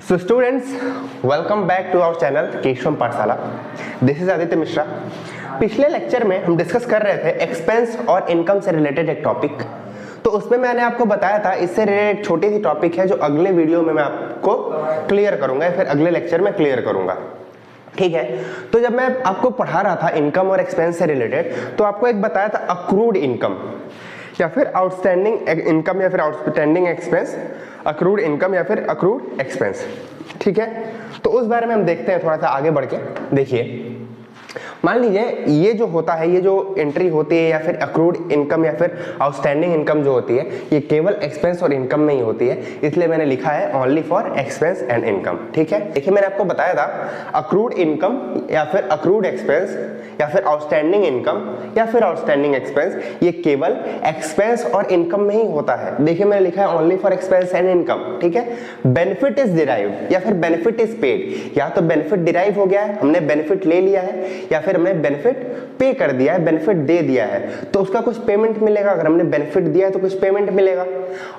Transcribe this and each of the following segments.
So students, welcome back to our channel Keshavam पाठशाला। This is Aditya Mishra. पिछले lecture में हम डिस्कस कर रहे थे एक्सपेंस और इनकम से रिलेटेड एक टॉपिक। तो उसमें मैंने आपको बताया था इससे रिलेटेड एक छोटी सी टॉपिक है जो अगले वीडियो में मैं आपको क्लियर करूंगा या फिर अगले लेक्चर में क्लियर करूंगा। ठीक है, तो जब मैं आपको पढ़ा रहा था इनकम और एक्सपेंस से रिलेटेड तो आपको एक बताया था अक्रूड इनकम या फिर आउटस्टैंडिंग इनकम या फिर आउटस्टैंडिंग एक्सपेंस, अक्रूड इनकम या फिर अक्रूड एक्सपेंस। ठीक है, तो उस बारे में हम देखते हैं थोड़ा सा आगे बढ़ के। देखिए, मान लीजिए ये जो होता है, ये जो एंट्री होती है या फिर अक्रूड इनकम या फिर आउटस्टैंडिंग इनकम जो होती है, ये केवल एक्सपेंस और इनकम में ही होती है, इसलिए मैंने लिखा है only for expense and income. ठीक है, देखिए मैंने आपको बताया था अक्रूड इनकम या फिर अक्रूड एक्सपेंस या फिर आउटस्टैंडिंग इनकम या फिर आउटस्टैंडिंग एक्सपेंस, ये केवल एक्सपेंस और इनकम में ही होता है। देखिए मैंने लिखा है only for expense and income. ठीक है, बेनिफिट इज डिराइव्ड या फिर बेनिफिट इज पेड, या तो बेनिफिट डिराइव हो गया है, हमने बेनिफिट ले लिया है, या फिर हमने बेनिफिट पे कर दिया है, बेनिफिट दे दिया है, तो उसका कुछ पेमेंट मिलेगा। अगर हमने बेनिफिट दिया है तो कुछ पेमेंट मिलेगा,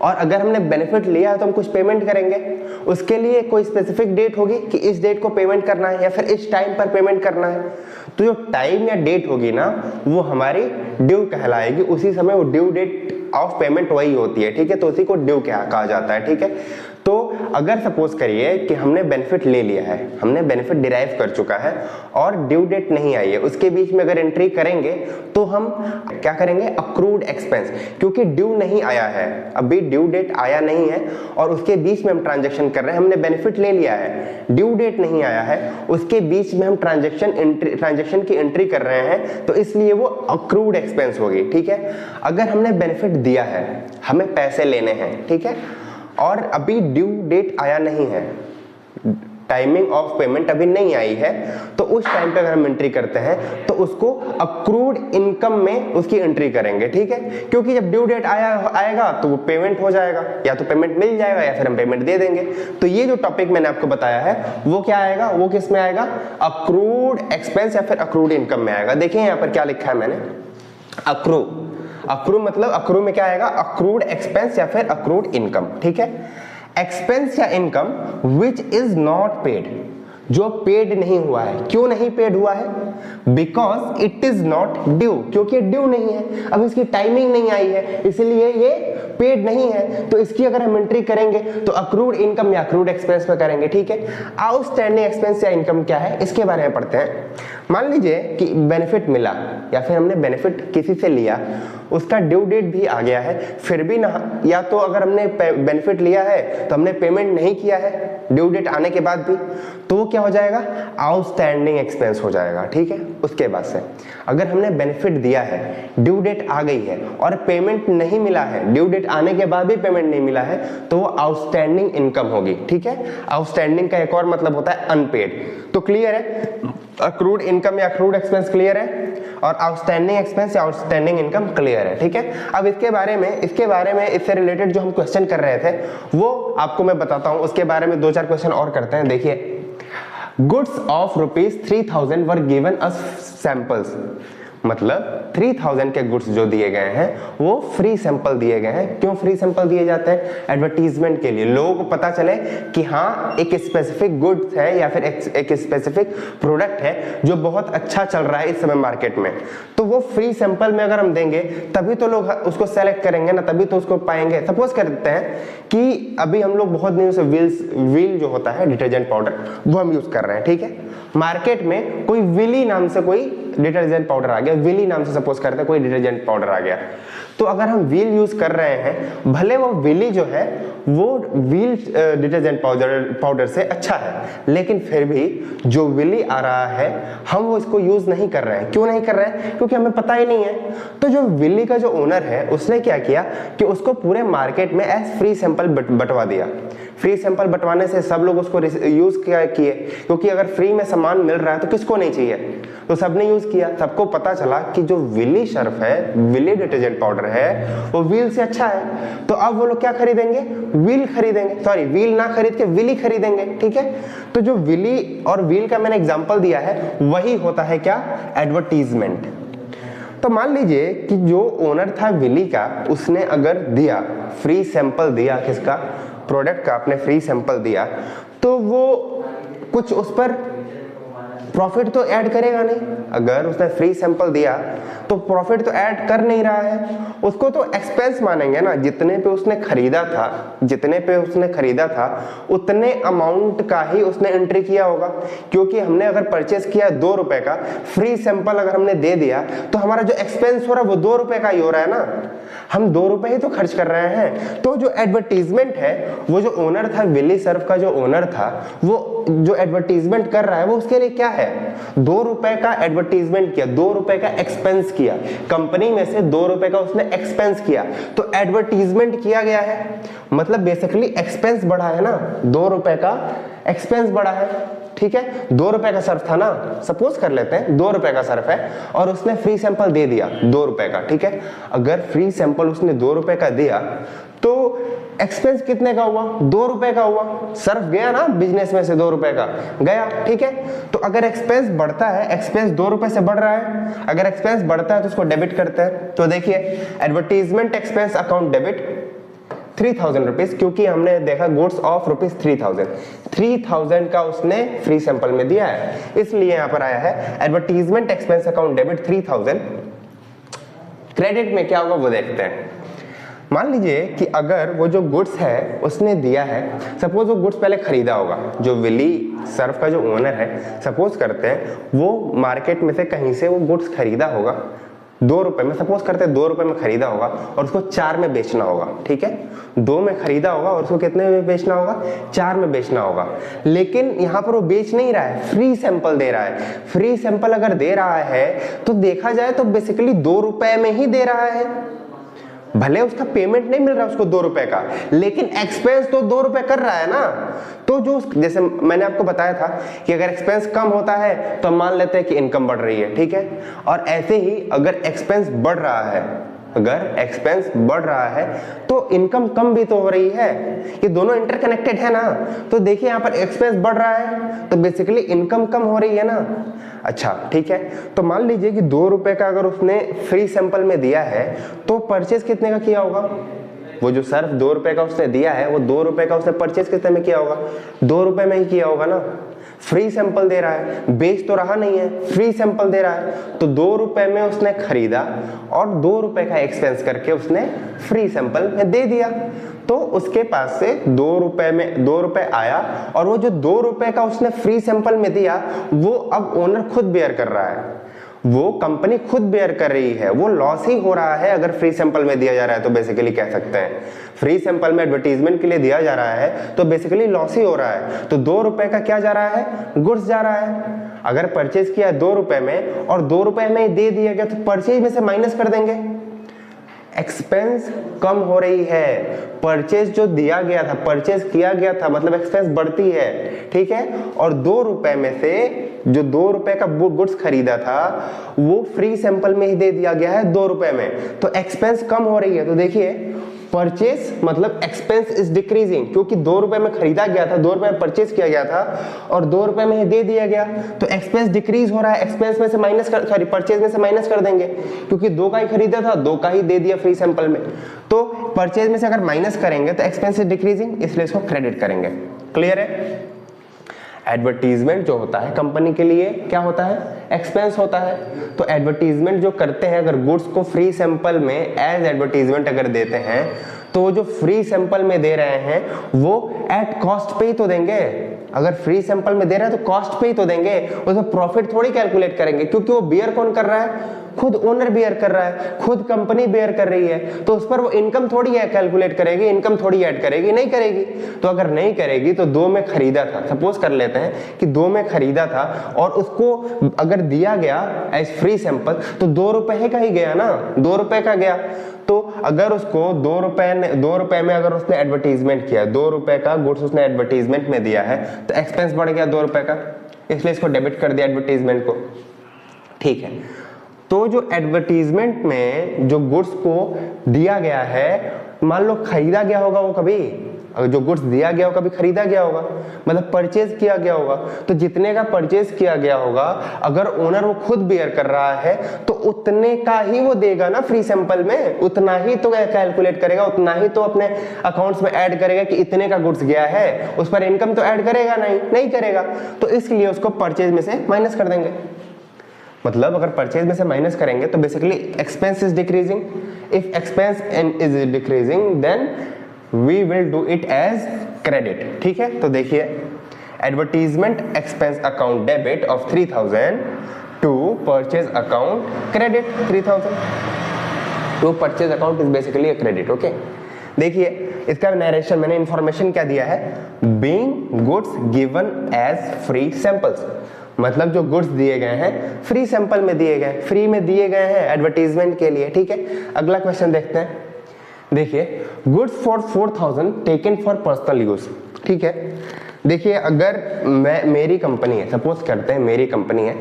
और अगर हमने बेनिफिट लिया है तो हम कुछ पेमेंट करेंगे। उसके लिए कोई स्पेसिफिक डेट होगी कि इस डेट को पेमेंट करना है या फिर इस टाइम पर पेमेंट करना है। तो जो टाइम या डेट होगी ना, वो हमारी ड्यू कहलाएगी। उसी समय वो ड्यू डेट ऑफ पेमेंट वही होती है। ठीक है, तो उसी को ड्यू कहा जाता है। ठीक है, तो अगर सपोज करिए कि हमने बेनिफिट ले लिया है, हमने बेनिफिट डिराइव कर चुका है और ड्यू डेट नहीं आई है, उसके बीच में अगर एंट्री करेंगे तो हम क्या करेंगे, अक्रूड एक्सपेंस, क्योंकि ड्यू नहीं आया है, अभी ड्यू डेट आया नहीं है और उसके बीच में हम ट्रांजैक्शन कर रहे हैं। हमने बेनिफिट ले लिया है, ड्यू डेट नहीं आया है, उसके बीच में हम ट्रांजैक्शन की एंट्री कर रहे हैं, तो इसलिए वो अक्रूड एक्सपेंस होगी। ठीक है, अगर हमने बेनिफिट दिया है, हमें पैसे लेने हैं, ठीक है, और अभी ड्यू डेट आया नहीं है, टाइमिंग ऑफ पेमेंट अभी नहीं आई है, तो उस टाइम पे अगर हम एंट्री करते हैं तो उसको अक्रूड इनकम में उसकी एंट्री करेंगे। ठीक है, क्योंकि जब ड्यू डेट आएगा तो वो पेमेंट हो जाएगा, या तो पेमेंट मिल जाएगा या फिर हम पेमेंट दे देंगे। तो ये जो टॉपिक मैंने आपको बताया है वो क्या आएगा, वो किस में आएगा, अक्रूड एक्सपेंस या फिर अक्रूड इनकम में आएगा। देखिए यहाँ पर क्या लिखा है मैंने, अक्रू। अक्रू मतलब अक्रू में क्या आएगा, अक्रूड एक्सपेंस या फिर अक्रूड इनकम। ठीक है, एक्सपेंस या income which is not paid, जो पेड नहीं हुआ है। क्यों नहीं पेड हुआ है, because it is not due, क्योंकि ड्यू नहीं है, अब इसकी टाइमिंग नहीं आई है, इसलिए ये पेड नहीं है। तो इसकी अगर हम एंट्री करेंगे तो अक्रूड इनकम या अक्रूड एक्सपेंस में करेंगे। ठीक है, आउटस्टैंडिंग एक्सपेंस या इनकम क्या है, इसके बारे में पढ़ते हैं। मान लीजिए कि बेनिफिट मिला या फिर हमने बेनिफिट किसी से लिया, उसका ड्यू डेट भी आ गया है, फिर भी ना, या तो अगर हमने बेनिफिट लिया है तो हमने पेमेंट नहीं किया है ड्यू डेट आने के बाद भी, तो वो क्या हो जाएगा, आउटस्टैंडिंग एक्सपेंस हो जाएगा। ठीक है, उसके बाद से अगर हमने बेनिफिट दिया है, ड्यू डेट आ गई है और पेमेंट नहीं मिला है, ड्यू डेट आने के बाद भी पेमेंट नहीं मिला है, तो वो आउटस्टैंडिंग इनकम होगी। ठीक है, आउटस्टैंडिंग का एक और मतलब होता है अनपेड। तो क्लियर है, अक्रूड इनकम या अक्रूड एक्सपेंस क्लियर है, और आउटस्टैंडिंग एक्सपेंस या आउटस्टैंडिंग इनकम क्लियर है। ठीक है, अब इसके बारे में इससे रिलेटेड जो हम क्वेश्चन कर रहे थे वो आपको मैं बताता हूं, उसके बारे में 2-4 क्वेश्चन और करते हैं। देखिए, goods of ₹3000 were given us samples, मतलब 3000 के गुड्स जो दिए गए हैं वो फ्री सैंपल दिए गए हैं। क्यों फ्री सैंपल दिए जाते हैं, एडवर्टीजमेंट के लिए, लोगों को पता चले कि हाँ एक स्पेसिफिक गुड्स है या फिर एक स्पेसिफिक प्रोडक्ट है जो बहुत अच्छा चल रहा है इस समय मार्केट में, तो वो फ्री सैंपल में अगर हम देंगे तभी तो लोग उसको सेलेक्ट करेंगे ना, तभी तो उसको पाएंगे। सपोज करते हैं कि अभी हम लोग बहुत दिनों से व्हील जो होता है डिटर्जेंट पाउडर, वो हम यूज कर रहे हैं। ठीक है, मार्केट में कोई विली नाम से कोई डिटर्जेंट पाउडर आ गया, विली नाम से सपोज करते हैं कोई डिटर्जेंट पाउडर आ गया, तो अगर हम व्हील यूज कर रहे हैं, भले वो विली जो है वो व्हील डिटर्जेंट पाउडर से अच्छा है, लेकिन फिर भी जो विली आ रहा है हम वो इसको यूज नहीं कर रहे हैं। क्यों नहीं कर रहे हैं, क्योंकि हमें पता ही नहीं है। तो जो विली का जो ओनर है उसने क्या किया कि उसको पूरे मार्केट में एज फ्री सैंपल बंटवा दिया। फ्री सैंपल बंटवाने से सब लोग उसको यूज किए, क्योंकि अगर फ्री में सामान मिल रहा है तो किसको नहीं चाहिए, तो सबने यूज किया। सबको पता चला कि जो विली सर्फ है, विली डिटर्जेंट पाउडर है, वो व्हील से अच्छा है, तो अब वो लोग क्या खरीदेंगे, व्हील खरीदेंगे, सॉरी व्हील ना खरीद के विली खरीदेंगे। ठीक है, तो जो विली और व्हील का मैंने एग्जांपल दिया है वही होता है क्या, एडवर्टीजमेंट। तो मान लीजिए कि जो ओनर था विली का, उसने अगर दिया फ्री सैंपल दिया किसका, प्रोडक्ट का आपने फ्री सैंपल दिया तो वो कुछ उस पर प्रॉफिट तो ऐड करेगा नहीं। अगर उसने फ्री सैंपल दिया तो प्रॉफिट तो ऐड कर नहीं रहा है, उसको तो एक्सपेंस मानेंगे ना। जितने पे उसने खरीदा था उतने अमाउंट का ही उसने एंट्री किया होगा, क्योंकि हमने अगर परचेस किया 2 रुपए का, फ्री सैंपल अगर हमने दे दिया तो हमारा जो एक्सपेंस हो रहा है वो 2 रुपए का ही हो रहा है ना, हम 2 रुपए ही तो खर्च कर रहे हैं। तो जो एडवर्टीजमेंट है, वो जो ओनर था, विली सर्फ का जो ओनर था, वो जो एडवर्टीजमेंट कर रहा है वो उसके लिए क्या है, 2 रुपए का एडवर्टीजमेंट किया, 2 रुपए का एक्सपेंस किया, कंपनी में से 2 रुपए का उसने एक्सपेंस किया, तो एडवर्टीजमेंट किया गया है, मतलब बेसिकली एक्सपेंस बढ़ा है ना, 2 रुपए का एक्सपेंस बढ़ा है। ठीक है, 2 रुपए का सर्फ था ना, सपोज कर लेते हैं 2 रुपए का सर्फ है और उसने फ्री सैंपल दे दिया 2 रुपए का। ठीक है, अगर फ्री सैंपल उसने 2 रुपए का दिया तो एक्सपेंस कितने का हुआ, 2 रुपए का हुआ। सर्फ गया ना बिजनेस में से 2 रुपए का गया। ठीक है, तो अगर एक्सपेंस बढ़ता है, एक्सपेंस 2 रुपए से बढ़ रहा है, अगर एक्सपेंस बढ़ता है तो उसको डेबिट करते हैं। तो देखिए advertisement expense account debit 3000 rupees, क्योंकि हमने देखा गुड्स ऑफ रुपीज 3000 का उसने फ्री सैंपल में दिया है, इसलिए यहां पर आया है advertisement expense account debit 3000। Credit में क्या होगा वो देखते हैं। मान लीजिए कि अगर वो जो गुड्स है उसने दिया है, सपोज वो गुड्स पहले खरीदा होगा, जो विली सर्फ का जो ओनर है, सपोज करते हैं वो मार्केट में से कहीं से वो गुड्स खरीदा होगा 2 रुपए में, सपोज करते हैं 2 रुपए में खरीदा होगा और उसको 4 में बेचना होगा। ठीक है, 2 में खरीदा होगा और उसको कितने में बेचना होगा, 4 में बेचना होगा। लेकिन यहाँ पर वो बेच नहीं रहा है, फ्री सैंपल दे रहा है। फ्री सैंपल अगर दे रहा है तो देखा जाए तो बेसिकली 2 रुपए में ही दे रहा है, भले उसका पेमेंट नहीं मिल रहा उसको 2 रुपए का, लेकिन एक्सपेंस तो 2 रुपए कर रहा है ना। तो जो जैसे मैंने आपको बताया था कि अगर एक्सपेंस कम होता है तो हम मान लेते हैं कि इनकम बढ़ रही है। ठीक है, और ऐसे ही अगर एक्सपेंस बढ़ रहा है, अगर एक्सपेंस बढ़ रहा है तो इनकम कम भी तो हो रही है, ये दोनों इंटरकनेक्टेड है ना। तो देखिए यहाँ पर एक्सपेंस बढ़ रहा है तो बेसिकली इनकम कम हो रही है ना। अच्छा ठीक है, तो मान लीजिए कि 2 रुपए का अगर उसने फ्री सैंपल में दिया है तो परचेज कितने का किया होगा, वो जो सर्फ 2 रुपए का उसने दिया है वो 2 रुपए का उसने परचेज कितने में किया होगा, 2 रुपए में ही किया होगा ना। फ्री सैंपल दे रहा है, बेच तो रहा नहीं है, फ्री सैंपल दे रहा है, तो 2 रुपए में उसने खरीदा और 2 रुपए का एक्सपेंस करके उसने फ्री सैंपल में दे दिया। तो उसके पास से 2 रुपए आया और वो जो 2 रुपए का उसने फ्री सैंपल में दिया वो अब ओनर खुद बेयर कर रहा है, वो कंपनी खुद बेयर कर रही है, वो लॉस ही हो रहा है अगर फ्री सैंपल में दिया जा रहा है तो बेसिकली कह सकते हैं। फ्री सैंपल में एडवर्टीजमेंट के लिए दिया जा रहा है तो बेसिकली लॉस ही हो रहा है। तो 2 रुपए का क्या जा रहा है, गुड्स जा रहा है। अगर परचेज किया 2 रुपए में और 2 रुपए में दे दिया गया तो परचेज में से माइनस कर देंगे, एक्सपेंस कम हो रही है। परचेज जो दिया गया था, परचेज किया गया था, मतलब एक्सपेंस बढ़ती है। ठीक है, और 2 रुपए में से जो 2 रुपए का गुड्स खरीदा था वो फ्री सैंपल में ही दे दिया गया है 2 रुपए में, तो एक्सपेंस कम हो रही है। तो देखिए परचेज मतलब एक्सपेंस इज डिक्रीजिंग, क्योंकि 2 रुपए में खरीदा गया था, 2 रुपए में परचेज किया गया था और 2 रुपए में ही दे दिया गया, तो एक्सपेंस डिक्रीज हो रहा है। एक्सपेंस में से माइनस कर, सॉरी परचेज में से माइनस कर देंगे, क्योंकि 2 का ही खरीदा था, 2 का ही दे दिया फ्री सैंपल में। तो परचेज में से अगर माइनस करेंगे तो एक्सपेंस इज डिक्रीजिंग, इसलिए इसको क्रेडिट करेंगे। क्लियर है। एडवर्टीजमेंट जो होता है कंपनी के लिए क्या होता है, एक्सपेंस होता है। तो एडवर्टीजमेंट जो करते हैं, अगर गुड्स को फ्री सैंपल में एज एडवर्टीजमेंट अगर देते हैं तो जो फ्री सैंपल में दे रहे हैं वो एट कॉस्ट पे ही तो देंगे। अगर फ्री सैंपल में दे रहे हैं तो कॉस्ट पे ही तो देंगे, उसमें प्रॉफिट थोड़ी कैलकुलेट करेंगे, क्योंकि वो बियर कौन कर रहा है, खुद ओनर बियर कर रहा है, खुद कंपनी बियर कर रही है, तो उस पर वो इनकम थोड़ी है कैलकुलेट करेगी, इनकम थोड़ी ऐड करेगी, नहीं करेगी। तो अगर नहीं करेगी तो 2 में खरीदा था, सपोज कर लेते हैं कि 2 में खरीदा था और उसको अगर दिया गया एज फ्री सैंपल तो 2 रुपए का ही गया ना, 2 रुपए का गया। तो अगर उसको 2 रुपए में अगर उसने एडवर्टीजमेंट किया, 2 रुपए का गुड्स उसने एडवर्टीजमेंट में दिया है तो एक्सपेंस बढ़ गया 2 रुपए का, इसलिए इसको डेबिट कर दिया एडवर्टीजमेंट को। ठीक है, तो जो एडवर्टीजमेंट में जो गुड्स को दिया गया है, मान लो खरीदा गया होगा वो कभी, अगर जो गुड्स दिया गया होगा कभी खरीदा गया होगा, मतलब परचेज किया गया होगा, तो जितने का परचेज किया गया होगा अगर ओनर वो खुद बेयर कर रहा है तो उतने का ही वो देगा ना फ्री सैंपल में, उतना ही तो कैलकुलेट करेगा, उतना ही तो अपने अकाउंट्स में ऐड करेगा कि इतने का गुड्स गया है, उस पर इनकम तो ऐड करेगा नहीं करेगा, तो इसलिए उसको परचेज में से माइनस कर देंगे। मतलब अगर परचेज में से माइनस करेंगे तो basically expense is decreasing, if expense is decreasing then we will do it as credit. ठीक है, तो देखिए advertisement expense account debit of 3000 to purchase account credit 3000 to purchase account is basically a credit. Okay, देखिए इसका narration मैंने information क्या दिया है, being goods given as free samples, मतलब जो गुड्स दिए गए हैं फ्री सैंपल में दिए गए, फ्री में दिए गए हैं एडवर्टीजमेंट के लिए। ठीक है, अगला क्वेश्चन देखते हैं। देखिए goods for 4000 taken for personal use. ठीक है, देखिए अगर मेरी कंपनी है, सपोज करते हैं मेरी कंपनी है,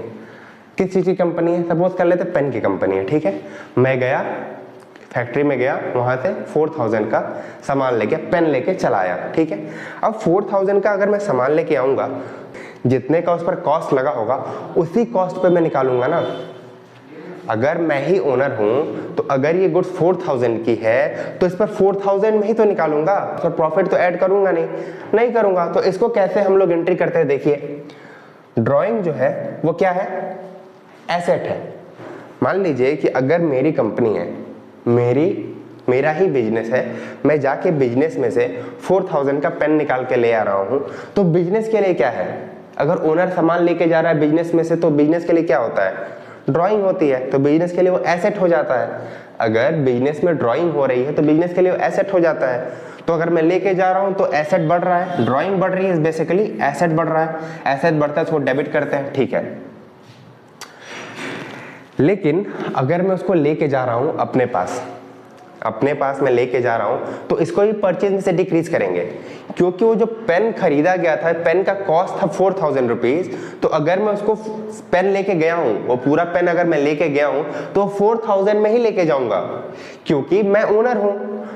किस चीज की कंपनी है, सपोज कर लेते हैं पेन की कंपनी है। ठीक है, मैं गया फैक्ट्री में गया, वहां से 4000 का सामान लेके पेन लेके चला आया। ठीक है, अब 4000 का अगर मैं सामान लेके आऊंगा, जितने का उस पर कॉस्ट लगा होगा उसी कॉस्ट पे मैं निकालूंगा ना। अगर मैं ही ओनर हूं तो अगर ये गुड्स 4000 की है तो इस पर 4000 में ही तो निकालूंगा, तो प्रॉफिट तो ऐड करूंगा नहीं करूंगा। तो इसको कैसे हम लोग एंट्री करते हैं, देखिए ड्राइंग जो है वो क्या है, एसेट है। मान लीजिए कि अगर मेरी कंपनी है, मेरा ही बिजनेस है, मैं जाके बिजनेस में से 4000 का पेन निकाल के ले आ रहा हूं, तो बिजनेस के लिए क्या है, अगर ओनर सामान लेके जा रहा है बिजनेस में से तो बिजनेस के लिए क्या होता है, ड्राइंग होती है, तो बिजनेस के लिए वो एसेट हो जाता है। अगर बिजनेस में ड्राइंग हो रही है तो बिजनेस के लिए वो एसेट हो जाता है। तो अगर मैं लेके जा रहा हूं तो एसेट बढ़ रहा है, ड्राइंग बढ़ रही है, बेसिकली एसेट बढ़ रहा है, एसेट बढ़ता है तो डेबिट करते हैं। ठीक है, लेकिन अगर मैं उसको लेके जा रहा हूं अपने पास मैं लेके जा रहा हूं तो इसको भी परचेज में से डिक्रीज करेंगे, क्योंकि वो जो पेन खरीदा गया था, पेन का कॉस्ट था 4000 रुपीज, तो अगर मैं उसको पेन लेके गया हूं, वो पूरा पेन अगर मैं लेके गया हूं तो 4000 में ही लेके जाऊंगा, क्योंकि मैं ओनर हूं,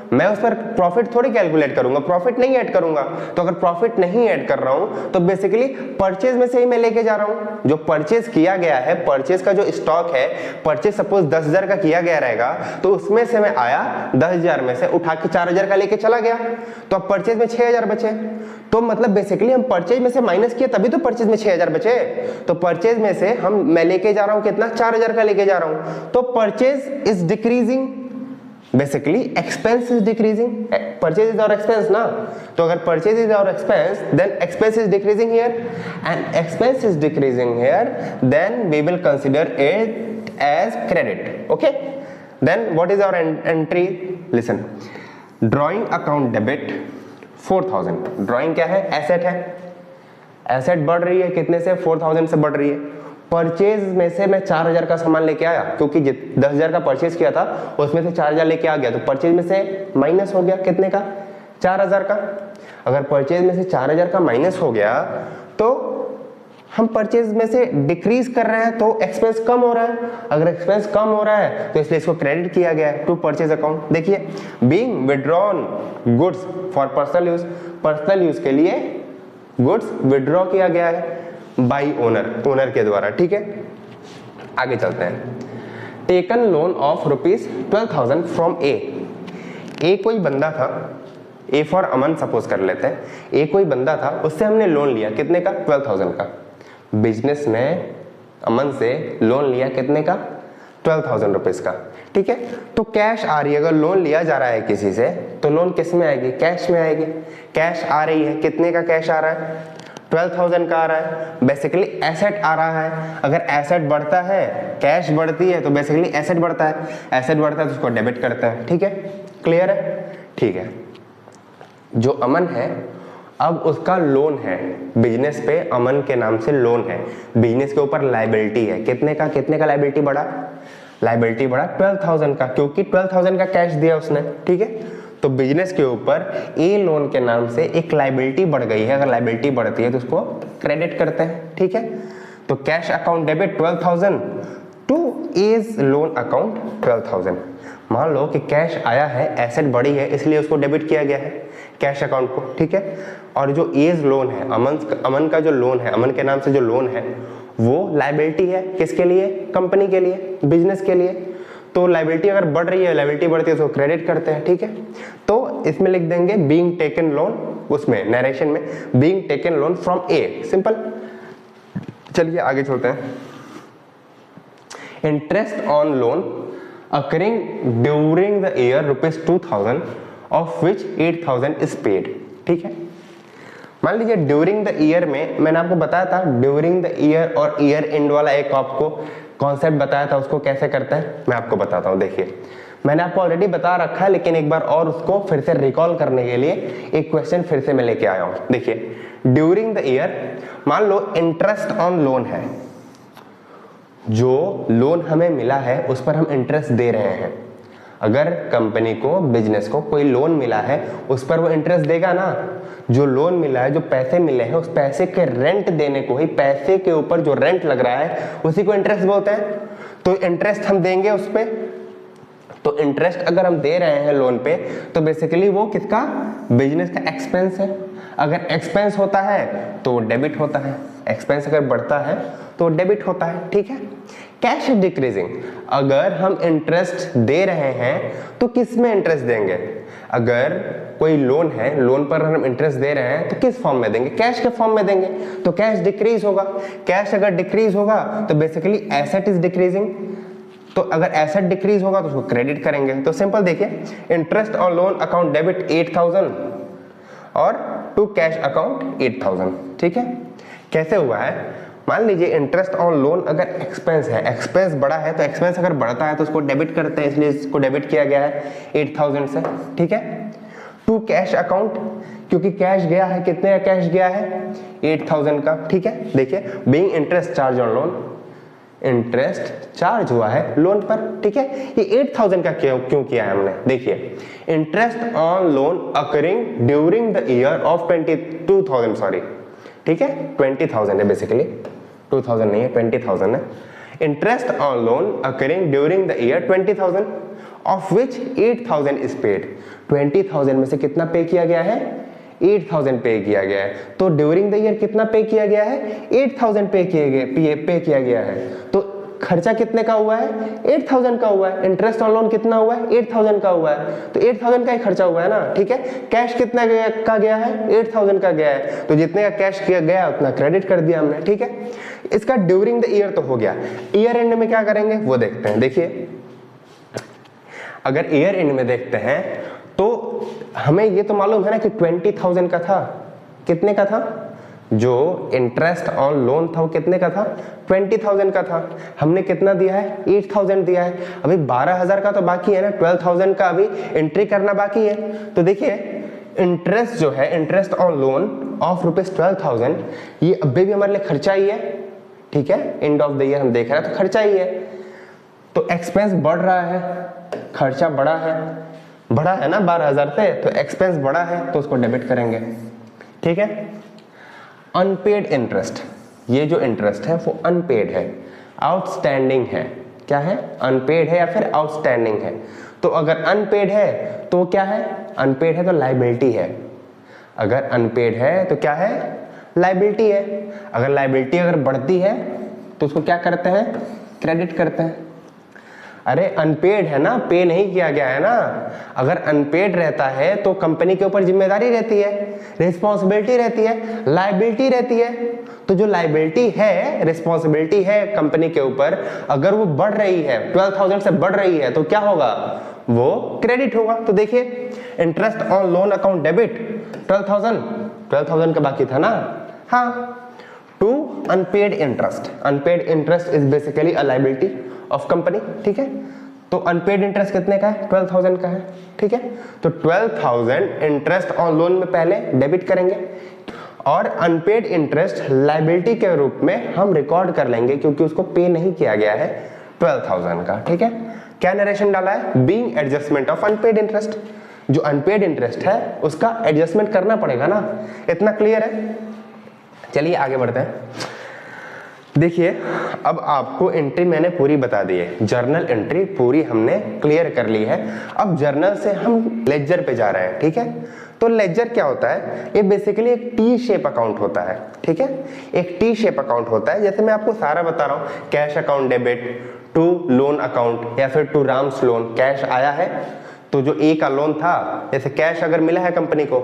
मैं उस पर प्रॉफिट थोड़ी कैलकुलेट करूंगा, प्रॉफिट नहीं ऐड करूंगा। तो अगर प्रॉफिट नहीं ऐड कर रहा हूं तो बेसिकली परचेज में से ही मैं लेके जा रहा हूं। जो परचेज किया गया है, परचेज का जो स्टॉक है, परचेज सपोज 10,000 का किया गया रहेगा, तो उसमें से मैं आया 10,000 में से उठा के 4,000 का लेके चला गया, तो अब परचेज में 6,000 बचे। तो मतलब बेसिकली हम परचेज में से माइनस किया तभी तो परचेज में 6,000 बचे। तो परचेज में से मैं लेके जा रहा हूं कितना, 4,000 का लेके जा रहा हूं, तो purchase is decreasing, basically expense is decreasing, purchase is our expense ना। तो अगर purchase is our expense then expense is decreasing here, and expense is decreasing here, then we will consider it as credit. Okay, then what is our entry, listen, drawing account debit 4000, drawing क्या है, asset है, asset बढ़ रही है कितने से, 4000 से बढ़ रही है। परचेज में से मैं 4,000 का सामान लेके आया, क्योंकि 10,000 का परचेज किया था उसमें से 4,000 लेके आ गया, तो परचेज में से माइनस हो गया कितने का, 4,000 का। अगर परचेज में से 4,000 का माइनस हो गया तो हम परचेज में से डिक्रीज कर रहे हैं, तो एक्सपेंस कम हो रहा है। अगर एक्सपेंस कम हो रहा है तो इसलिए इसको क्रेडिट किया गया है टू परचेज अकाउंट। देखिए, being withdrawn goods for personal use, personal use के लिए गुड्स विड्रॉ किया गया है बाई ओनर के द्वारा। ठीक है, आगे चलते हैं। टेकन लोन ऑफ ₹12,000 फ्रॉम ए कोई बंदा था, ए फॉर अमन सपोज कर लेते हैं, ए कोई बंदा था, उससे हमने लोन लिया कितने का, 12,000 का। बिजनेस ने अमन से लोन लिया कितने का, 12,000 रुपीज का। ठीक है, तो कैश आ रही है, अगर लोन लिया जा रहा है किसी से तो लोन किस में आएगी, कैश में आएगी। कैश आ रही है, कितने का कैश आ रहा है, 12,000 का आ रहा है, बेसिकली एसेट आ रहा है। अगर एसेट बढ़ता है, कैश बढ़ती है, तो बेसिकली एसेट बढ़ता है, एसेट बढ़ता है तो उसको डेबिट करते हैं। ठीक है, क्लियर है, ठीक है। जो अमन है, अब उसका लोन है बिजनेस पे, अमन के नाम से लोन है, बिजनेस के ऊपर लायबिलिटी है, कितने का लायबिलिटी बढ़ा, लायबिलिटी बढ़ा 12,000 का, क्योंकि 12,000 का कैश दिया उसने। ठीक है, तो बिजनेस के ऊपर ए लोन के नाम से एक लायबिलिटी बढ़ गई है, अगर लायबिलिटी बढ़ती है तो उसको क्रेडिट करते हैं। ठीक है, तो cash account debit 12,000 to as loan account 12,000। मान लो कि कैश आया है, एसेट बढ़ी है, इसलिए उसको डेबिट किया गया है, कैश अकाउंट को, ठीक है। और जो एज लोन है, अमन का जो लोन है, अमन के नाम से जो लोन है वो लायबिलिटी है, किसके लिए? कंपनी के लिए, बिजनेस के लिए। तो लायबिलिटी अगर बढ़ रही है, लायबिलिटी बढ़ती है तो क्रेडिट करते हैं, ठीक है। तो इसमें लिख देंगे बीइंग टेकन लोन, उसमें नरेशन में being taken loan from A, simple. चलिए आगे चलते हैं। Interest on loan occurring during the year ₹2000 of which 8000 is paid, ठीक है। मान लीजिए ड्यूरिंग द ईयर में मैंने आपको बताया था, ड्यूरिंग द ईयर और ईयर एंड वाला एक आपको कॉन्सेप्ट बताया था, उसको कैसे करते हैं मैं आपको बताता हूं। देखिए मैंने आपको ऑलरेडी बता रखा है, लेकिन एक बार और उसको फिर से रिकॉल करने के लिए एक क्वेश्चन फिर से मैं लेके आया हूं। देखिए ड्यूरिंग द ईयर, मान लो इंटरेस्ट ऑन लोन है, जो लोन हमें मिला है उस पर हम इंटरेस्ट दे रहे हैं। अगर कंपनी को, बिजनेस को कोई लोन मिला है उस पर वो इंटरेस्ट देगा ना। जो लोन मिला है, जो पैसे मिले हैं, उस पैसे के रेंट देने को ही, पैसे के ऊपर जो रेंट लग रहा है उसी को इंटरेस्ट बोलते हैं। तो इंटरेस्ट हम देंगे उस पे। तो इंटरेस्ट अगर हम दे रहे हैं लोन पे तो बेसिकली वो किसका? बिजनेस का एक्सपेंस है। अगर एक्सपेंस होता है तो डेबिट होता है, एक्सपेंस अगर बढ़ता है तो डेबिट होता है, ठीक है। कैश इज डिक्रीजिंग, अगर हम इंटरेस्ट दे रहे हैं तो किस में इंटरेस्ट देंगे? अगर कोई लोन है, लोन पर हम इंटरेस्ट दे रहे हैं तो किस फॉर्म में देंगे? कैश के फॉर्म में देंगे। तो कैश डिक्रीज होगा। कैश अगर डिक्रीज होगा तो बेसिकली एसेट इज डिक्रीजिंग। तो अगर एसेट डिक्रीज होगा तो उसको क्रेडिट करेंगे। तो सिंपल देखिए, interest on loan account debit 8000 और टू कैश अकाउंट 8000, ठीक है। कैसे हुआ है? मान लीजिए इंटरेस्ट ऑन लोन अगर एक्सपेंस है, एक्सपेंस बड़ा है, तो एक्सपेंस अगर बढ़ता है तो उसको डेबिट करते हैं, इसलिए इसको डेबिट किया गया है 8000 से, ठीक है। टू कैश अकाउंट, क्योंकि कैश गया है, कितने का कैश गया है? 8000 का, ठीक है। देखिए being interest charge on loan, interest charge हुआ है लोन पर, ठीक है। ये 8000 का क्यों किया है हमने? देखिए interest on loan occurring during the year of 2000 sorry, ठीक है, 20000 है बेसिकली, 2000 नहीं है, 20000 है। Interest on loan occurring during the year 20000 of which 8000 is paid. 20000 में से कितना पे किया गया है? 8000 पे किया गया है। तो ड्यूरिंग द ईयर कितना पे किया गया है? 8000 पे किया गया है। तो खर्चा कितने का हुआ है? 8000 का हुआ है। इंटरेस्ट ऑन लोन कितना हुआ है? 8000 का हुआ है। तो 8000 का ही खर्चा हुआ है ना, ठीक है। कैश कितना का गया है? 8000 का गया है। तो जितने का कैश किया गया उतना क्रेडिट कर दिया हमने, ठीक है। इसका ड्यूरिंग द ईयर तो हो गया। ईयर एंड में क्या करेंगे वो देखते हैं। देखिए अगर ईयर एंड में देखते हैं तो हमें ये तो मालूम है ना कि 20000 का था। कितने का था? जो इंटरेस्ट ऑन लोन था वो कितने का था? 20000 का था। हमने कितना दिया है? 8000 दिया है। अभी 12000 का तो बाकी है ना, 12000 का अभी एंट्री करना बाकी है। तो देखिए इंटरेस्ट जो है, इंटरेस्ट ऑन लोन ऑफ ₹12000, ये अभी भी हमारे लिए खर्चा ही है, ठीक है। एंड ऑफ द ईयर हम देख रहे हैं तो खर्चा ही है। तो एक्सपेंस बढ़ रहा है, खर्चा बढ़ा है ना 12000 से, तो एक्सपेंस बढ़ा है तो उसको डेबिट करेंगे, ठीक है। अनपेड इंटरेस्ट, ये जो इंटरेस्ट है वो अनपेड है, आउटस्टैंडिंग है। क्या है? अनपेड है या फिर आउटस्टैंडिंग है। तो अगर अनपेड है तो क्या है? अनपेड है तो लायबिलिटी है। अगर अनपेड है तो क्या है? लायबिलिटी है। अगर लायबिलिटी अगर बढ़ती है तो उसको क्या करते हैं? क्रेडिट करते हैं। अरे अनपेड है ना, पे नहीं किया गया है ना। अगर अनपेड रहता है तो कंपनी के ऊपर जिम्मेदारी रहती है, रिस्पॉन्सिबिलिटी रहती है, लायबिलिटी रहती है। तो जो लायबिलिटी है, रिस्पॉन्सिबिलिटी है कंपनी के ऊपर, अगर वो बढ़ रही है, 12000 से बढ़ रही है, तो क्या होगा? वो क्रेडिट होगा। तो देखिए interest on loan account debit 12000 का बाकी था ना। हाँ, to unpaid interest, unpaid interest is basically a liability of company, ठीक है। तो अनपेड इंटरेस्ट कितने का है? 12000 का है, ठीक है। तो 12000 इंटरेस्ट ऑन लोन में पहले डेबिट करेंगे और अनपेड इंटरेस्ट लायबिलिटी के रूप में हम रिकॉर्ड कर लेंगे, क्योंकि उसको पे नहीं किया गया है 12000 का, ठीक है। क्या नरेशन डाला है? Being adjustment of unpaired interest. जो अनपेड इंटरेस्ट है उसका एडजस्टमेंट करना पड़ेगा ना। इतना क्लियर है? चलिए आगे बढ़ते हैं। देखिए अब आपको एंट्री मैंने पूरी बता दी है, जर्नल एंट्री पूरी हमने क्लियर कर ली है। अब जर्नल से हम लेजर पे जा रहे हैं, ठीक है। तो लेजर क्या होता है, ये बेसिकली एक टी शेप अकाउंट होता है, ठीक है, एक टी शेप अकाउंट होता है। जैसे मैं आपको सारा बता रहा हूँ, cash account debit to loan account या फिर टू राम्स लोन, कैश आया है तो जो ए का लोन था, जैसे कैश अगर मिला है कंपनी को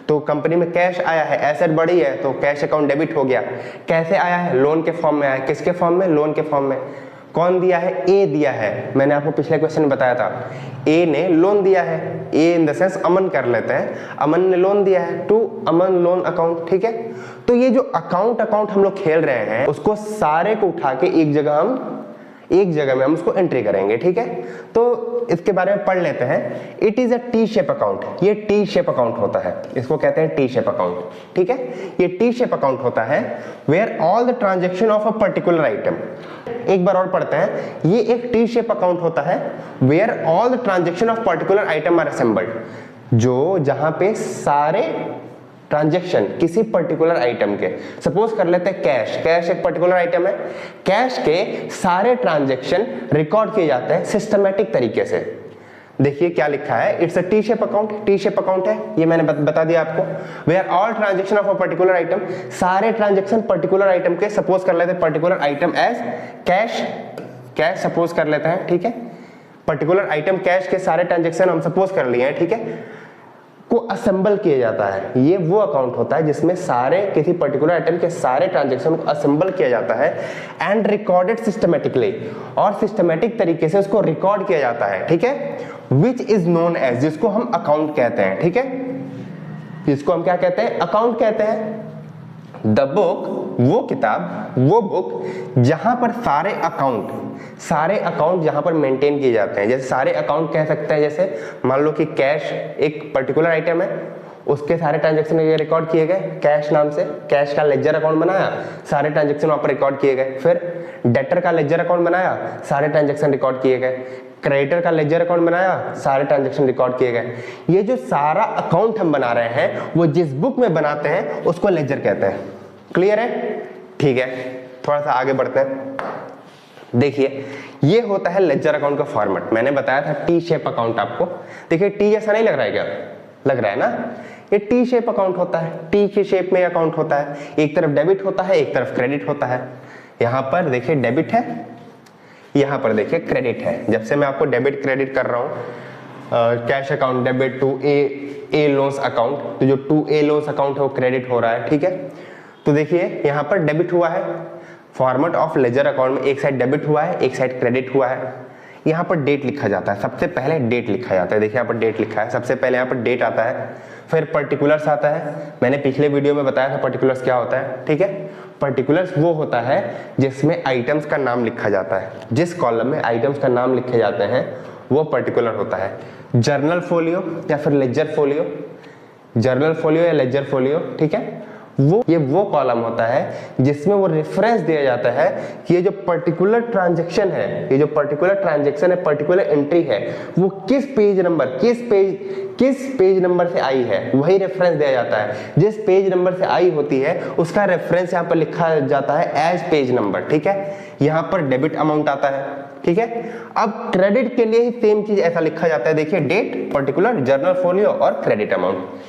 तो कंपनी में कैश आया है, एसेट बढ़ी है तो कैश अकाउंट डेबिट हो गया। कैसे आया है, लोन के फॉर्म में आया है। किसके फॉर्म में, लोन के फॉर्म में। कौन दिया है, ए दिया है। मैंने आपको पिछले क्वेश्चन में बताया था, ए ने लोन दिया है, ए इन द सेंस अमन कर लेते हैं, अमन ने लोन दिया है टू अमन लोन अकाउंट, ठीक है। तो ये जो अकाउंट हम लोग खेल रहे हैं उसको सारे को उठा के एक जगह में हम उसको एंट्री करेंगे, ठीक है। तो इसके बारे में पढ़ लेते हैं। It is a T shape account, ये टी शेप अकाउंट होता है, इसको कहते हैं टी शेप अकाउंट, ठीक है। ये टी शेप अकाउंट होता है where all the transaction of a particular item, एक बार और पढ़ते हैं, ये एक टी शेप अकाउंट होता है where all the transaction of particular item are assembled, जो जहां पे सारे ट्रांजैक्शन किसी पर्टिकुलर आइटम के, सपोज कर लेते हैं कैश एक पर्टिकुलर आइटम है, कैश के सारे ट्रांजैक्शन रिकॉर्ड किए जाते हैं सिस्टमैटिक तरीके से। देखिए क्या लिखा है, it's a T shape account, T shape account है, ये मैंने बता दिया आपको। Where all transaction of a particular item, सारे ट्रांजैक्शन पर्टिकुलर आइटम के, सपोज कर लेते हैं particular item as cash suppose कर लेते हैं, ठीक है। पर्टिकुलर आइटम कैश के सारे ट्रांजैक्शन हम सपोज कर लिए हैं, ठीक है, को असेंबल किया जाता है। ये वो अकाउंट होता है जिसमें सारे किसी पर्टिकुलर आइटम के सारे ट्रांजैक्शन को असेंबल किया जाता है एंड रिकॉर्डेड सिस्टमैटिकली, और सिस्टमैटिक तरीके से उसको रिकॉर्ड किया जाता है, ठीक है। विच इज नोन एज, जिसको हम अकाउंट कहते हैं, ठीक है, जिसको हम क्या कहते हैं, अकाउंट कहते हैं। द बुक, वो किताब, वो बुक जहां पर सारे अकाउंट जहां पर मेंटेन किए जाते हैं। जैसे सारे अकाउंट कह सकते हैं, जैसे मान लो कि कैश एक पर्टिकुलर आइटम है, उसके सारे ट्रांजैक्शन रिकॉर्ड किए गए कैश नाम से, कैश का लेजर अकाउंट बनाया, सारे ट्रांजैक्शन वहां पर रिकॉर्ड किए गए। फिर डेटर का लेजर अकाउंट बनाया, सारे ट्रांजैक्शन रिकॉर्ड किए गए। क्रेडिटर का लेजर अकाउंट बनाया, सारे ट्रांजैक्शन रिकॉर्ड किए गए। ये जो सारा अकाउंट हम बना रहे हैं वो जिस बुक में बनाते हैं उसको लेजर कहते हैं। क्लियर है, ठीक है। थोड़ा सा आगे बढ़ते हैं। देखिए ये होता है लेजर अकाउंट का फॉर्मेट। मैंने बताया था टी शेप अकाउंट आपको, देखिए टी जैसा नहीं लग रहा है क्या, लग रहा है ना, ये टी शेप अकाउंट होता है, टी के शेप में अकाउंट होता है, एक तरफ डेबिट होता है एक तरफ क्रेडिट होता है। यहां पर देखिए डेबिट है, यहां पर देखिए क्रेडिट है। जब से मैं आपको डेबिट क्रेडिट कर रहा हूं, cash account debit to a loans account, तो जो टू ए लोन्स अकाउंट है वो क्रेडिट हो रहा है, ठीक है। तो देखिए यहां पर डेबिट हुआ है, फॉर्मेट ऑफ लेजर अकाउंट में एक साइड डेबिट हुआ है एक साइड क्रेडिट हुआ है। यहाँ पर डेट लिखा जाता है, सबसे पहले डेट लिखा जाता है। देखिए यहाँ पर डेट लिखा है, सबसे पहले यहाँ पर डेट आता है, फिर पर्टिकुलर्स आता है। मैंने पिछले वीडियो में बताया था पर्टिकुलर्स क्या होता है, ठीक है। पर्टिकुलर्स वो होता है जिसमें आइटम्स का नाम लिखा जाता है, जिस कॉलम में आइटम्स का नाम लिखे जाते हैं वो पर्टिकुलर होता है। जर्नल फोलियो या फिर लेजर फोलियो, जर्नल फोलियो या लेजर फोलियो, ठीक है, ये वो कॉलम होता है जिसमें वो रेफरेंस दिया जाता है कि ये जो पर्टिकुलर ट्रांजैक्शन है, ये जो पर्टिकुलर ट्रांजैक्शन है, पर्टिकुलर एंट्री है, वो किस पेज नंबर से आई है, वही रेफरेंस दिया जाता है। जिस पेज नंबर से आई होती है उसका रेफरेंस यहाँ पर लिखा जाता है एज पेज नंबर, ठीक है। यहाँ पर डेबिट अमाउंट आता है, ठीक है। अब क्रेडिट के लिए ही सेम चीज ऐसा लिखा जाता है, देखिए डेट, पर्टिकुलर, जर्नल फोलियो और क्रेडिट अमाउंट।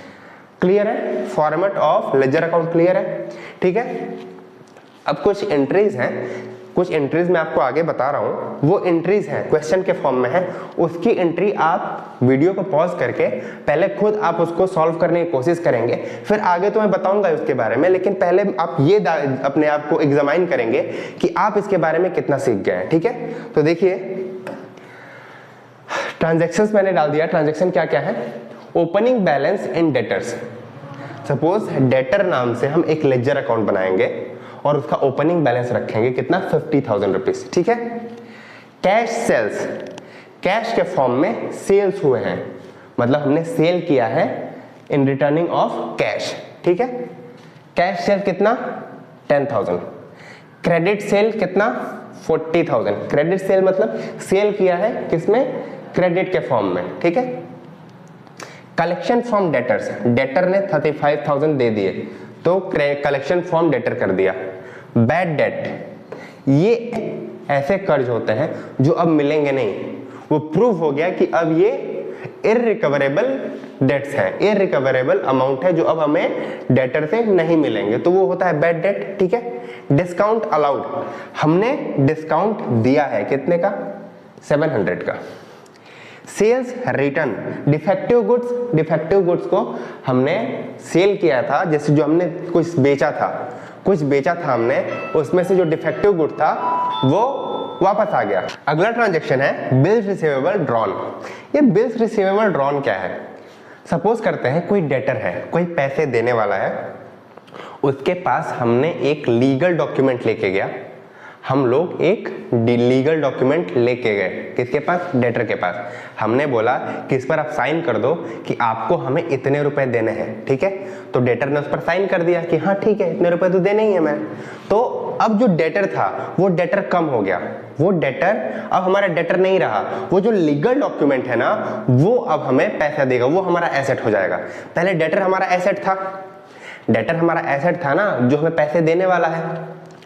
क्लियर है, format of ledger account clear है, ठीक है। अब कुछ एंट्रीज हैं, कुछ एंट्रीज मैं आपको आगे बता रहा हूं, वो एंट्रीज हैं क्वेश्चन के फॉर्म में है। उसकी एंट्री आप वीडियो को पॉज करके पहले खुद आप उसको सॉल्व करने की कोशिश करेंगे, फिर आगे तो मैं बताऊंगा उसके बारे में, लेकिन पहले आप ये अपने आप को एग्जामाइन करेंगे कि आप इसके बारे में कितना सीख गए हैं, ठीक है। तो देखिए ट्रांजैक्शंस मैंने डाल दिया, ट्रांजैक्शन क्या क्या है। ओपनिंग बैलेंस इन डेटर्स, सपोज डेटर नाम से हम एक लेजर अकाउंट बनाएंगे और उसका ओपनिंग बैलेंस रखेंगे कितना, 50,000 रुपीज, ठीक है। कैश सेल्स, कैश के फॉर्म में सेल्स हुए हैं, मतलब हमने सेल किया है इन रिटर्निंग ऑफ कैश, ठीक है। कैश सेल कितना, 10,000। क्रेडिट सेल कितना, 40,000। क्रेडिट सेल मतलब सेल किया है किसमें, क्रेडिट के फॉर्म में, ठीक है। कलेक्शन फ्रॉम डेटर्स, डेटर ने 35,000 दे दिए तो कलेक्शन फ्रॉम डेटर कर दिया। बैड डेट, ये ऐसे कर्ज होते हैं जो अब मिलेंगे नहीं, वो प्रूव हो गया कि अब ये इररिकवरेबल डेट्स हैं, इररिकवरेबल अमाउंट है जो अब हमें डेटर से नहीं मिलेंगे, तो वो होता है बैड डेट। ठीक है। डिस्काउंट अलाउड, हमने डिस्काउंट दिया है कितने का, 700 का। सेल्स रिटर्न, डिफेक्टिव गुड्स को हमने सेल किया था, जैसे जो हमने कुछ बेचा था हमने, उसमें से जो डिफेक्टिव गुड था वो वापस आ गया। अगला ट्रांजैक्शन है बिल्स रिसीवेबल ड्रॉन। ये बिल्स रिसीवेबल ड्रॉन क्या है, सपोज करते हैं कोई डेटर है, कोई पैसे देने वाला है, उसके पास हमने एक लीगल डॉक्यूमेंट लेके गया, हम लोग एक लीगल डॉक्यूमेंट लेके गए किसके पास, डेटर के पास। हमने बोला कि इस पर आप साइन कर दो कि आपको हमें इतने रुपए देने हैं। ठीक है, तो डेटर ने उस पर साइन कर दिया कि हाँ ठीक है, इतने रुपए तो देने ही है मैं। तो अब जो डेटर था वो डेटर कम हो गया, वो डेटर अब हमारा डेटर नहीं रहा, वो जो लीगल डॉक्यूमेंट है ना वो अब हमें पैसा देगा, वो हमारा एसेट हो जाएगा। पहले डेटर हमारा एसेट था ना, जो हमें पैसे देने वाला है,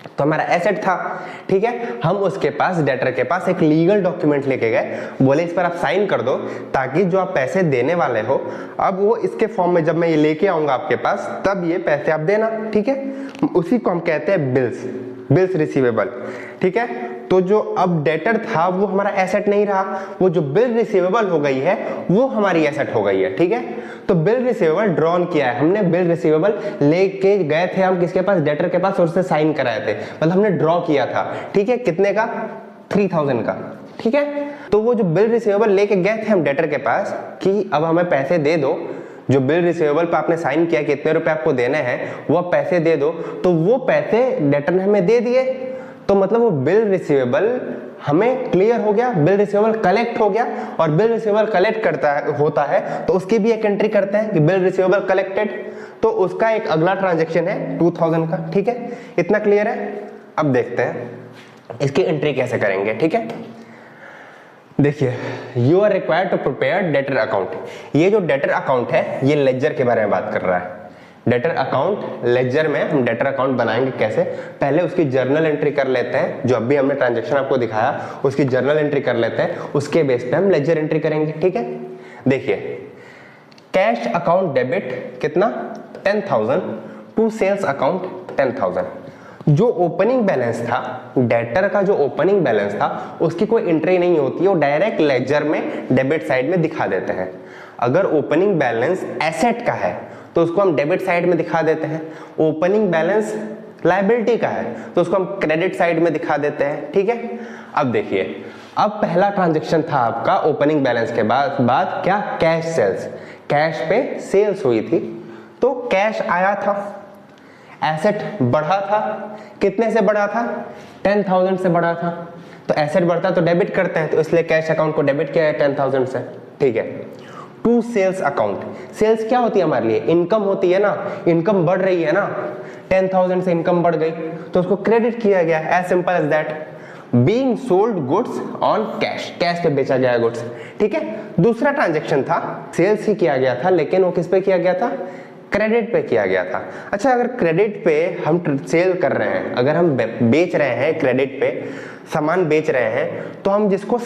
तो हमारा एसेट था। ठीक है, हम उसके पास, डेटर के पास एक लीगल डॉक्यूमेंट लेके गए, बोले इस पर आप साइन कर दो ताकि जो आप पैसे देने वाले हो अब वो इसके फॉर्म में जब मैं ये लेके आऊंगा आपके पास तब ये पैसे आप देना। ठीक है, उसी को हम कहते हैं बिल्स रिसीवेबल। ठीक है, तो जो अब डेटर था वो हमारा एसेट नहीं रहा, वो जो बिल रिसीवेबल हो गई है वो हमारी एसेट हो गई है। ठीक है, तो बिल रिसीवेबल ड्रॉन किया है हमने, बिल रिसीवेबल लेके गए थे हम किसके पास, डेटर के पास, और उससे साइन कराए थे, मतलब हमने ड्रॉ किया था। ठीक है, कितने का, 3000 का। ठीक है, तो वो जो बिल रिसीवेबल लेके गए थे हम डेटर के पास कि अब हमें पैसे दे दो, जो बिल रिसीवेबल पे आपने साइन किया कि इतने रुपए आपको देने हैं, वो पैसे दे दो, तो वो पैसे डेटर ने हमें दे दिए, तो मतलब वो बिल रिसीवेबल हमें क्लियर हो गया, बिल रिसीवेबल कलेक्ट हो गया। और बिल रिसीवेबल कलेक्ट होता है तो उसकी भी एक एंट्री करते हैं कि बिल रिसीवेबल कलेक्टेड, तो उसका एक अगला ट्रांजैक्शन है 2000 का। ठीक है, इतना क्लियर है। अब देखते हैं इसकी एंट्री कैसे करेंगे। ठीक है, देखिए, you are required to prepare debtor account. ये जो डेटर अकाउंट है ये लेजर के बारे में बात कर रहा है। डेटर अकाउंट, लेजर में हम डेटर अकाउंट बनाएंगे कैसे, पहले उसकी जर्नल एंट्री कर लेते हैं, जो अभी हमने ट्रांजैक्शन आपको दिखाया उसकी जर्नल एंट्री कर लेते हैं, उसके बेस पे हम लेजर एंट्री करेंगे। ठीक है, देखिए, कैश अकाउंट डेबिट कितना, 10,000 टू सेल्स अकाउंट 10,000। जो ओपनिंग बैलेंस था, डेटर का जो ओपनिंग बैलेंस था उसकी कोई एंट्री नहीं होती है, वो डायरेक्ट लेजर में डेबिट साइड में दिखा देते हैं। अगर ओपनिंग बैलेंस एसेट का है तो उसको हम डेबिट साइड में दिखा देते हैं, ओपनिंग बैलेंस लायबिलिटी का है तो उसको हम क्रेडिट साइड में दिखा देते हैं। ठीक है, अब देखिए, अब पहला ट्रांजैक्शन था आपका ओपनिंग बैलेंस के बाद क्या, कैश सेल्स, कैश पे सेल्स हुई थी तो कैश आया था, एसेट बढ़ा था, कितने से बढ़ा था, 10,000 से बढ़ा था, तो एसेट बढ़ता है तो डेबिट करते हैं, तो इसलिए कैश अकाउंट को डेबिट किया है 10,000 से। ठीक है, टू सेल्स अकाउंट, सेल्स क्या होती है हमारे लिए, इनकम होती है ना, इनकम बढ़ रही है ना, 10,000 से इनकम बढ़ गई तो उसको क्रेडिट किया गया, as simple as that. Being sold goods on cash, cash पे बेचा गया गुड्स। ठीक है, दूसरा ट्रांजैक्शन था, सेल्स ही किया गया था लेकिन वो किस पे किया गया था, क्रेडिट पे किया गया था। अच्छा, अगर क्रेडिट पे हम सेल कर रहे हैं, अगर हम बेच रहे हैं क्रेडिट पे, सामान बेच रहे हैं, तो हम जिसको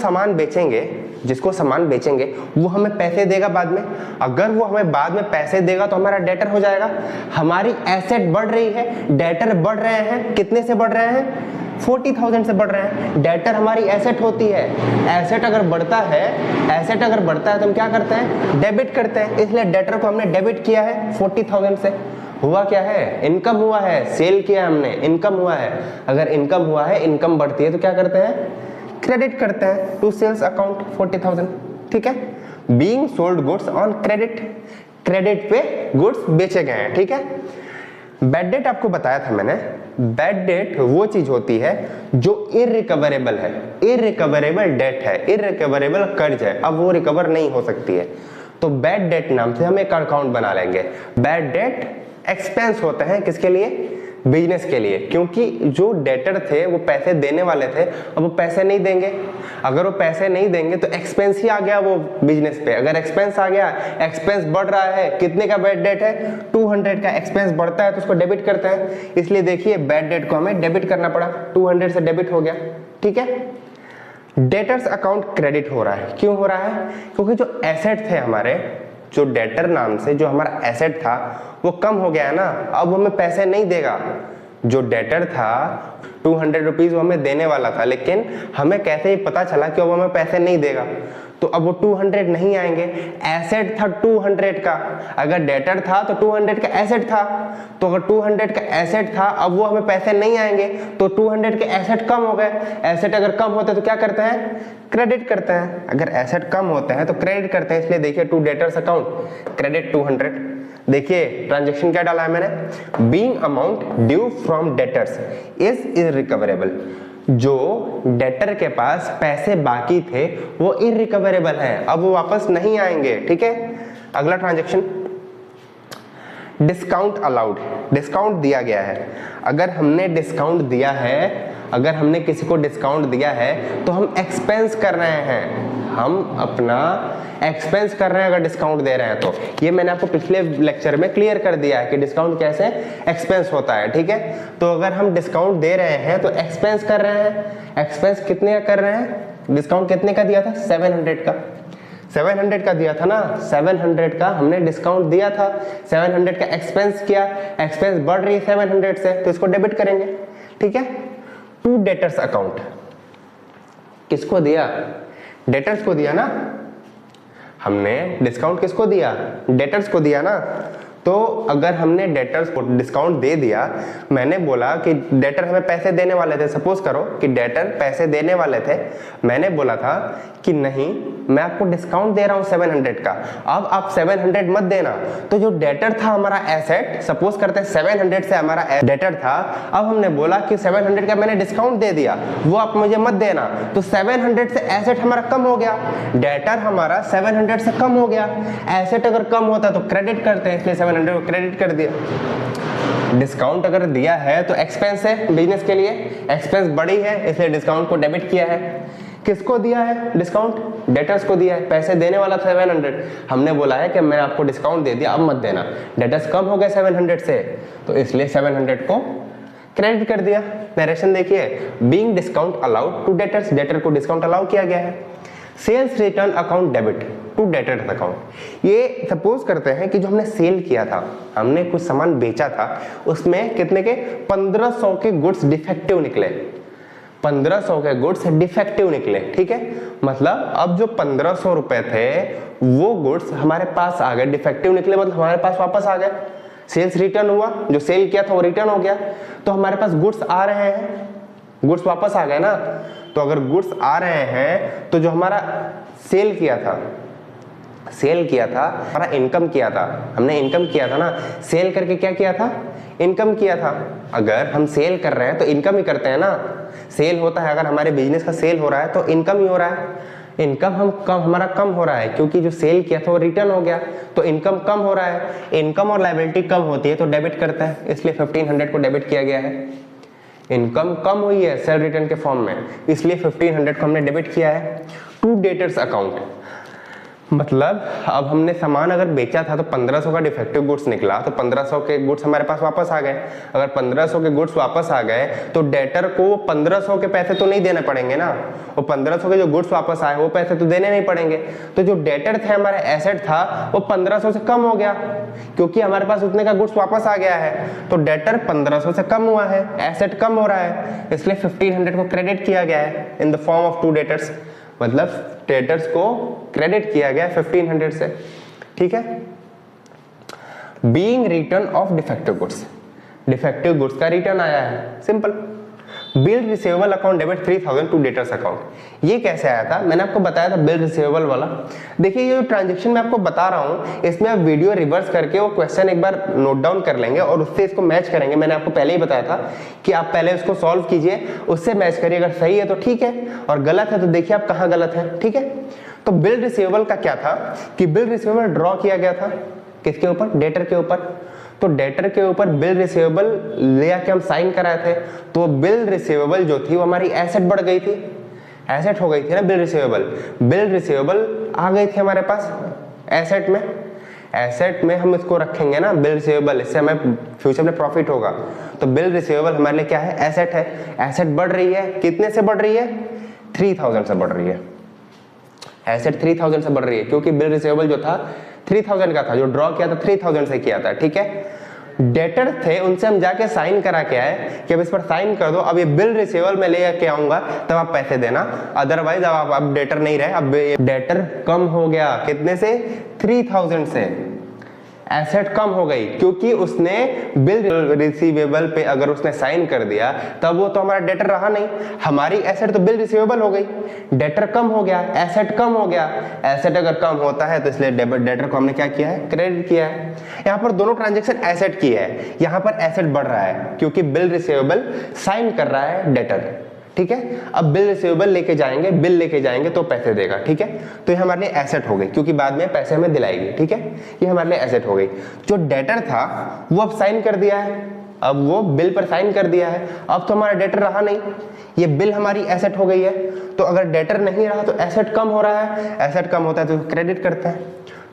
सामान बेचेंगे वो हमें पैसे देगा बाद में। अगर वो हमें बाद में पैसे देगा तो हमारा डेटर हो जाएगा। हमारी एसेट बढ़ रही है, डेटर बढ़ रहे हैं, कितने से बढ़ रहे हैं, 40,000 से बढ़ रहे हैं। डेटर हमारी एसेट होती है, एसेट अगर बढ़ता है तो हम क्या करते हैं, डेबिट करते हैं, इसलिए डेटर को हमने डेबिट किया है 40,000 से। हुआ क्या है, इनकम हुआ है, सेल किया हमने, इनकम हुआ है। अगर इनकम हुआ है, इनकम बढ़ती है तो क्या करते हैं, क्रेडिट करते हैं टू सेल्स अकाउंट 40,000। ठीक है, being sold goods on credit, credit पे गुड्स बेचे गए हैं। ठीक है, बैड डेट आपको बताया था मैंने, बैड डेट वो चीज होती है जो इररिकवरेबल है, इररिकवरेबल डेट है, इररिकवरेबल कर्ज है, अब वो रिकवर नहीं हो सकती है, तो बैड डेट नाम से हम एक अकाउंट बना लेंगे। बैड डेट एक्सपेंस होते हैं किसके लिए, बिजनेस के लिए, क्योंकि जो डेटर थे वो पैसे देने वाले थे, अब वो पैसे नहीं देंगे। अगर वो पैसे नहीं देंगे तो एक्सपेंस ही आ गया वो बिजनेस पे। अगर एक्सपेंस आ गया, एक्सपेंस बढ़ रहा है, कितने का बैड डेट है, 200 का एक्सपेंस बढ़ता है तो उसको डेबिट करते हैं, इसलिए देखिए बैड डेट को हमें डेबिट करना पड़ा, 200 से डेबिट हो गया। ठीक है, डेटर्स अकाउंट क्रेडिट हो रहा है, क्यों हो रहा है, क्योंकि जो एसेट थे हमारे जो डेटर नाम से जो हमारा एसेट था वो कम हो गया है ना, अब हमें पैसे नहीं देगा। जो डेटर था 200 रुपीज वो हमें देने वाला था, लेकिन हमें कैसे ही पता चला कि वो हमें पैसे नहीं देगा, तो अब वो 200 नहीं आएंगे। एसेट था 200 का, अगर डेटर था तो 200 का एसेट था, तो अगर 200 का एसेट था अब वो हमें पैसे नहीं आएंगे, तो 200 के एसेट कम हो गए। एसेट अगर कम होते हैं तो क्या करते हैं, क्रेडिट करते हैं। अगर एसेट कम होते हैं तो क्रेडिट करते हैं, इसलिए देखिए टू डेटर्स अकाउंट क्रेडिट 200। देखिए ट्रांजैक्शन क्या डाला है मैंने, being amount due from debtors is irrecoverable. जो डेटर के पास पैसे बाकी थे वो इररिकवरेबल है, अब वो वापस नहीं आएंगे। ठीक है, अगला ट्रांजैक्शन डिस्काउंट अलाउड, डिस्काउंट दिया गया है। अगर हमने डिस्काउंट दिया है, अगर हमने किसी को डिस्काउंट दिया है तो हम एक्सपेंस कर रहे हैं, हम अपना एक्सपेंस कर रहे हैं अगर डिस्काउंट दे रहे हैं तो। ये मैंने आपको पिछले लेक्चर में क्लियर कर दिया है कि डिस्काउंट कैसे एक्सपेंस होता है। ठीक है, तो अगर हम डिस्काउंट दे रहे हैं तो एक्सपेंस कर रहे हैं। एक्सपेंस कितने का कर रहे हैं, डिस्काउंट कितने का दिया था, 700 का, 700 का दिया था ना, 700 का हमने डिस्काउंट दिया था, 700 का एक्सपेंस किया, एक्सपेंस बढ़ रही है 700 से, तो इसको डेबिट करेंगे। ठीक है, टू डेटर्स अकाउंट किसको दिया, डेटर्स को दिया ना, हमने डिस्काउंट किसको दिया, डेटर्स को दिया ना। तो अगर हमने डेटर्स को डिस्काउंट दे दिया, मैंने बोला कि डेटर हमें पैसे देने वाले थे, सपोज करो कि डेटर पैसे देने वाले थे, मैंने बोला था कि नहीं मैं आपको डिस्काउंट दे रहा हूं 700 का, अब आप 700 मत देना। तो जो डेटर था हमारा एसेट, सपोज करते हैं 700 से हमारा डेटर था, अब हमने बोला कि 700 का मैंने डिस्काउंट दे दिया, वो आप मुझे मत देना, तो 700 से एसेट हमारा कम हो गया, डेटर हमारा 700 से कम हो गया। एसेट अगर कम होता तो क्रेडिट करते हैं, इसलिए 700 को क्रेडिट कर दिया। डिस्काउंट अगर दिया है तो एक्सपेंस है, बिजनेस के लिए एक्सपेंस बड़ी है, इसलिए डिस्काउंट को डेबिट किया है। किसको दिया है डिस्काउंट, डेटर्स को दिया है, पैसे देने वाला 700, हमने बोला है कि मैं आपको डिस्काउंट दे दिया अब मत देना, डेटर्स कम हो गए 700 से, तो इसलिए 700 को क्रेडिट कर दिया। नरेशन देखिए, being discount allowed to debtors, debtor को डिस्काउंट अलाउ किया गया है। Sales return account debit to debtors account, ये सपोज करते हैं कि जो हमने सेल किया था, हमने कुछ सामान बेचा था, उसमें कितने के 1500 के गुड्स डिफेक्टिव निकले, 1500 के गुड्स डिफेक्टिव निकले। ठीक है, मतलब अब जो 1500 रुपए थे वो गुड्स हमारे पास आ गए, डिफेक्टिव निकले मतलब हमारे पास वापस आ गए। सेल्स रिटर्न हुआ, जो सेल किया था वो रिटर्न हो गया, तो हमारे पास गुड्स आ रहे हैं, गुड्स वापस आ गए ना। तो अगर गुड्स आ रहे हैं तो जो हमारा सेल किया था, हमारा इनकम किया था, हमने इनकम किया था ना, सेल करके क्या किया था, इनकम किया था। अगर हम सेल कर रहे हैं तो इनकम ही करते हैं ना, सेल होता है, अगर हमारे बिजनेस का सेल हो रहा है तो इनकम ही हो रहा है। इनकम हमारा कम हो रहा है क्योंकि जो सेल किया था वो रिटर्न हो गया, तो इनकम कम हो रहा है। इनकम और लायबिलिटी कम होती है तो डेबिट करते हैं, इसलिए 1500 को डेबिट किया गया है। इनकम कम हुई है सेल रिटर्न के फॉर्म में, इसलिए 1500 को हमने डेबिट किया है। टू डेटर्स अकाउंट, मतलब अब हमने सामान अगर बेचा था तो 1500 का डिफेक्टिव गुड्स निकला, तो 1500 के गुड्स हमारे पास वापस आ गए। अगर 1500 के गुड्स वापस आ गए तो डेटर को 1500 के पैसे तो नहीं देने पड़ेंगे ना, वो 1500 के जो गुड्स वापस आए वो पैसे तो देने नहीं पड़ेंगे। तो जो डेटर थे, हमारा एसेट था, वो 1500 से कम हो गया क्योंकि हमारे पास उतने का गुड्स वापस आ गया है, तो डेटर 1500 से कम हुआ है, एसेट कम हो रहा है, इसलिए 1500 को क्रेडिट किया गया है in the form of to debtors, मतलब डेटर्स को क्रेडिट किया गया 1500 से। ठीक है, being return of defective goods, defective goods का रिटर्न आया है, simple. Bill receivable account debit 3000 to debtors account, ये कैसे आया था, मैंने आपको बताया था बिल रिसीवेबल वाला। देखिए ये जो ट्रांजैक्शन मैं आपको बता रहा हूं, इसमें आप वीडियो रिवर्स करके वो क्वेश्चन एक बार नोट डाउन कर लेंगे और उससे इसको मैच करेंगे। मैंने आपको पहले ही बताया था कि आप पहले उसको सॉल्व कीजिए, उससे मैच करिए, अगर सही है तो ठीक है और गलत है तो देखिए आप कहाँ गलत है। ठीक है, तो बिल रिसीवेबल का क्या था कि बिल रिसीवेबल ड्रॉ किया गया था किसके ऊपर, डेटर के ऊपर, तो डेटर के ऊपर बिल रिसीवेबल ले आके हम साइन कराए थे, तो बिल रिसीवेबल जो थी वो हमारी एसेट बढ़ गई थी, एसेट हो गई थी ना बिल रिसीवेबल, बिल रिसीवेबल आ गई थी हमारे पास एसेट में, एसेट में हम इसको रखेंगे ना बिल रिसीवेबल, इससे हमें फ्यूचर में प्रॉफिट होगा। तो बिल रिसीवेबल हमारे लिए क्या है, एसेट है, एसेट बढ़ रही है, कितने से बढ़ रही है, 3000 से बढ़ रही है, एसेट 3000 से बढ़ रही है क्योंकि बिल रिसीवेबल जो था 3000 का था, जो ड्रॉ किया था 3000 से किया था, ठीक है। डेटर थे, उनसे हम जाके साइन करा के आए कि अब इस पर साइन कर दो, अब ये बिल रिसीवेबल में ले के आऊंगा तब आप पैसे देना, अदरवाइज अब डेटर नहीं रहे। अब डेटर कम हो गया, कितने से? 3000 से। एसेट कम हो गई क्योंकि उसने बिल रिसीवेबल पे अगर उसने साइन कर दिया तब वो तो हमारा डेटर रहा नहीं, हमारी एसेट तो बिल रिसीवेबल हो गई। डेटर कम हो गया, एसेट कम हो गया। एसेट अगर कम होता है तो इसलिए डेटर को हमने क्या किया है? क्रेडिट किया है। यहाँ पर दोनों ट्रांजेक्शन एसेट की है, यहाँ पर एसेट बढ़ रहा है क्योंकि बिल रिसीवेबल साइन कर रहा है डेटर, ठीक है। अब बिल रिसीवेबल लेके जाएंगे, बिल लेके जाएंगे तो पैसे देगा, ठीक है। तो ये हमारे लिए एसेट हो गई क्योंकि बाद में पैसे हमें दिलाएगी, ठीक है। ये हमारे लिए एसेट हो गई। जो डेटर था वो अब साइन कर दिया है, अब वो बिल पर साइन कर दिया है, अब तो हमारा डेटर रहा नहीं, ये बिल हमारी एसेट हो गई है। तो अगर डेटर नहीं रहा तो एसेट कम हो रहा है, एसेट कम होता है तो क्रेडिट करते हैं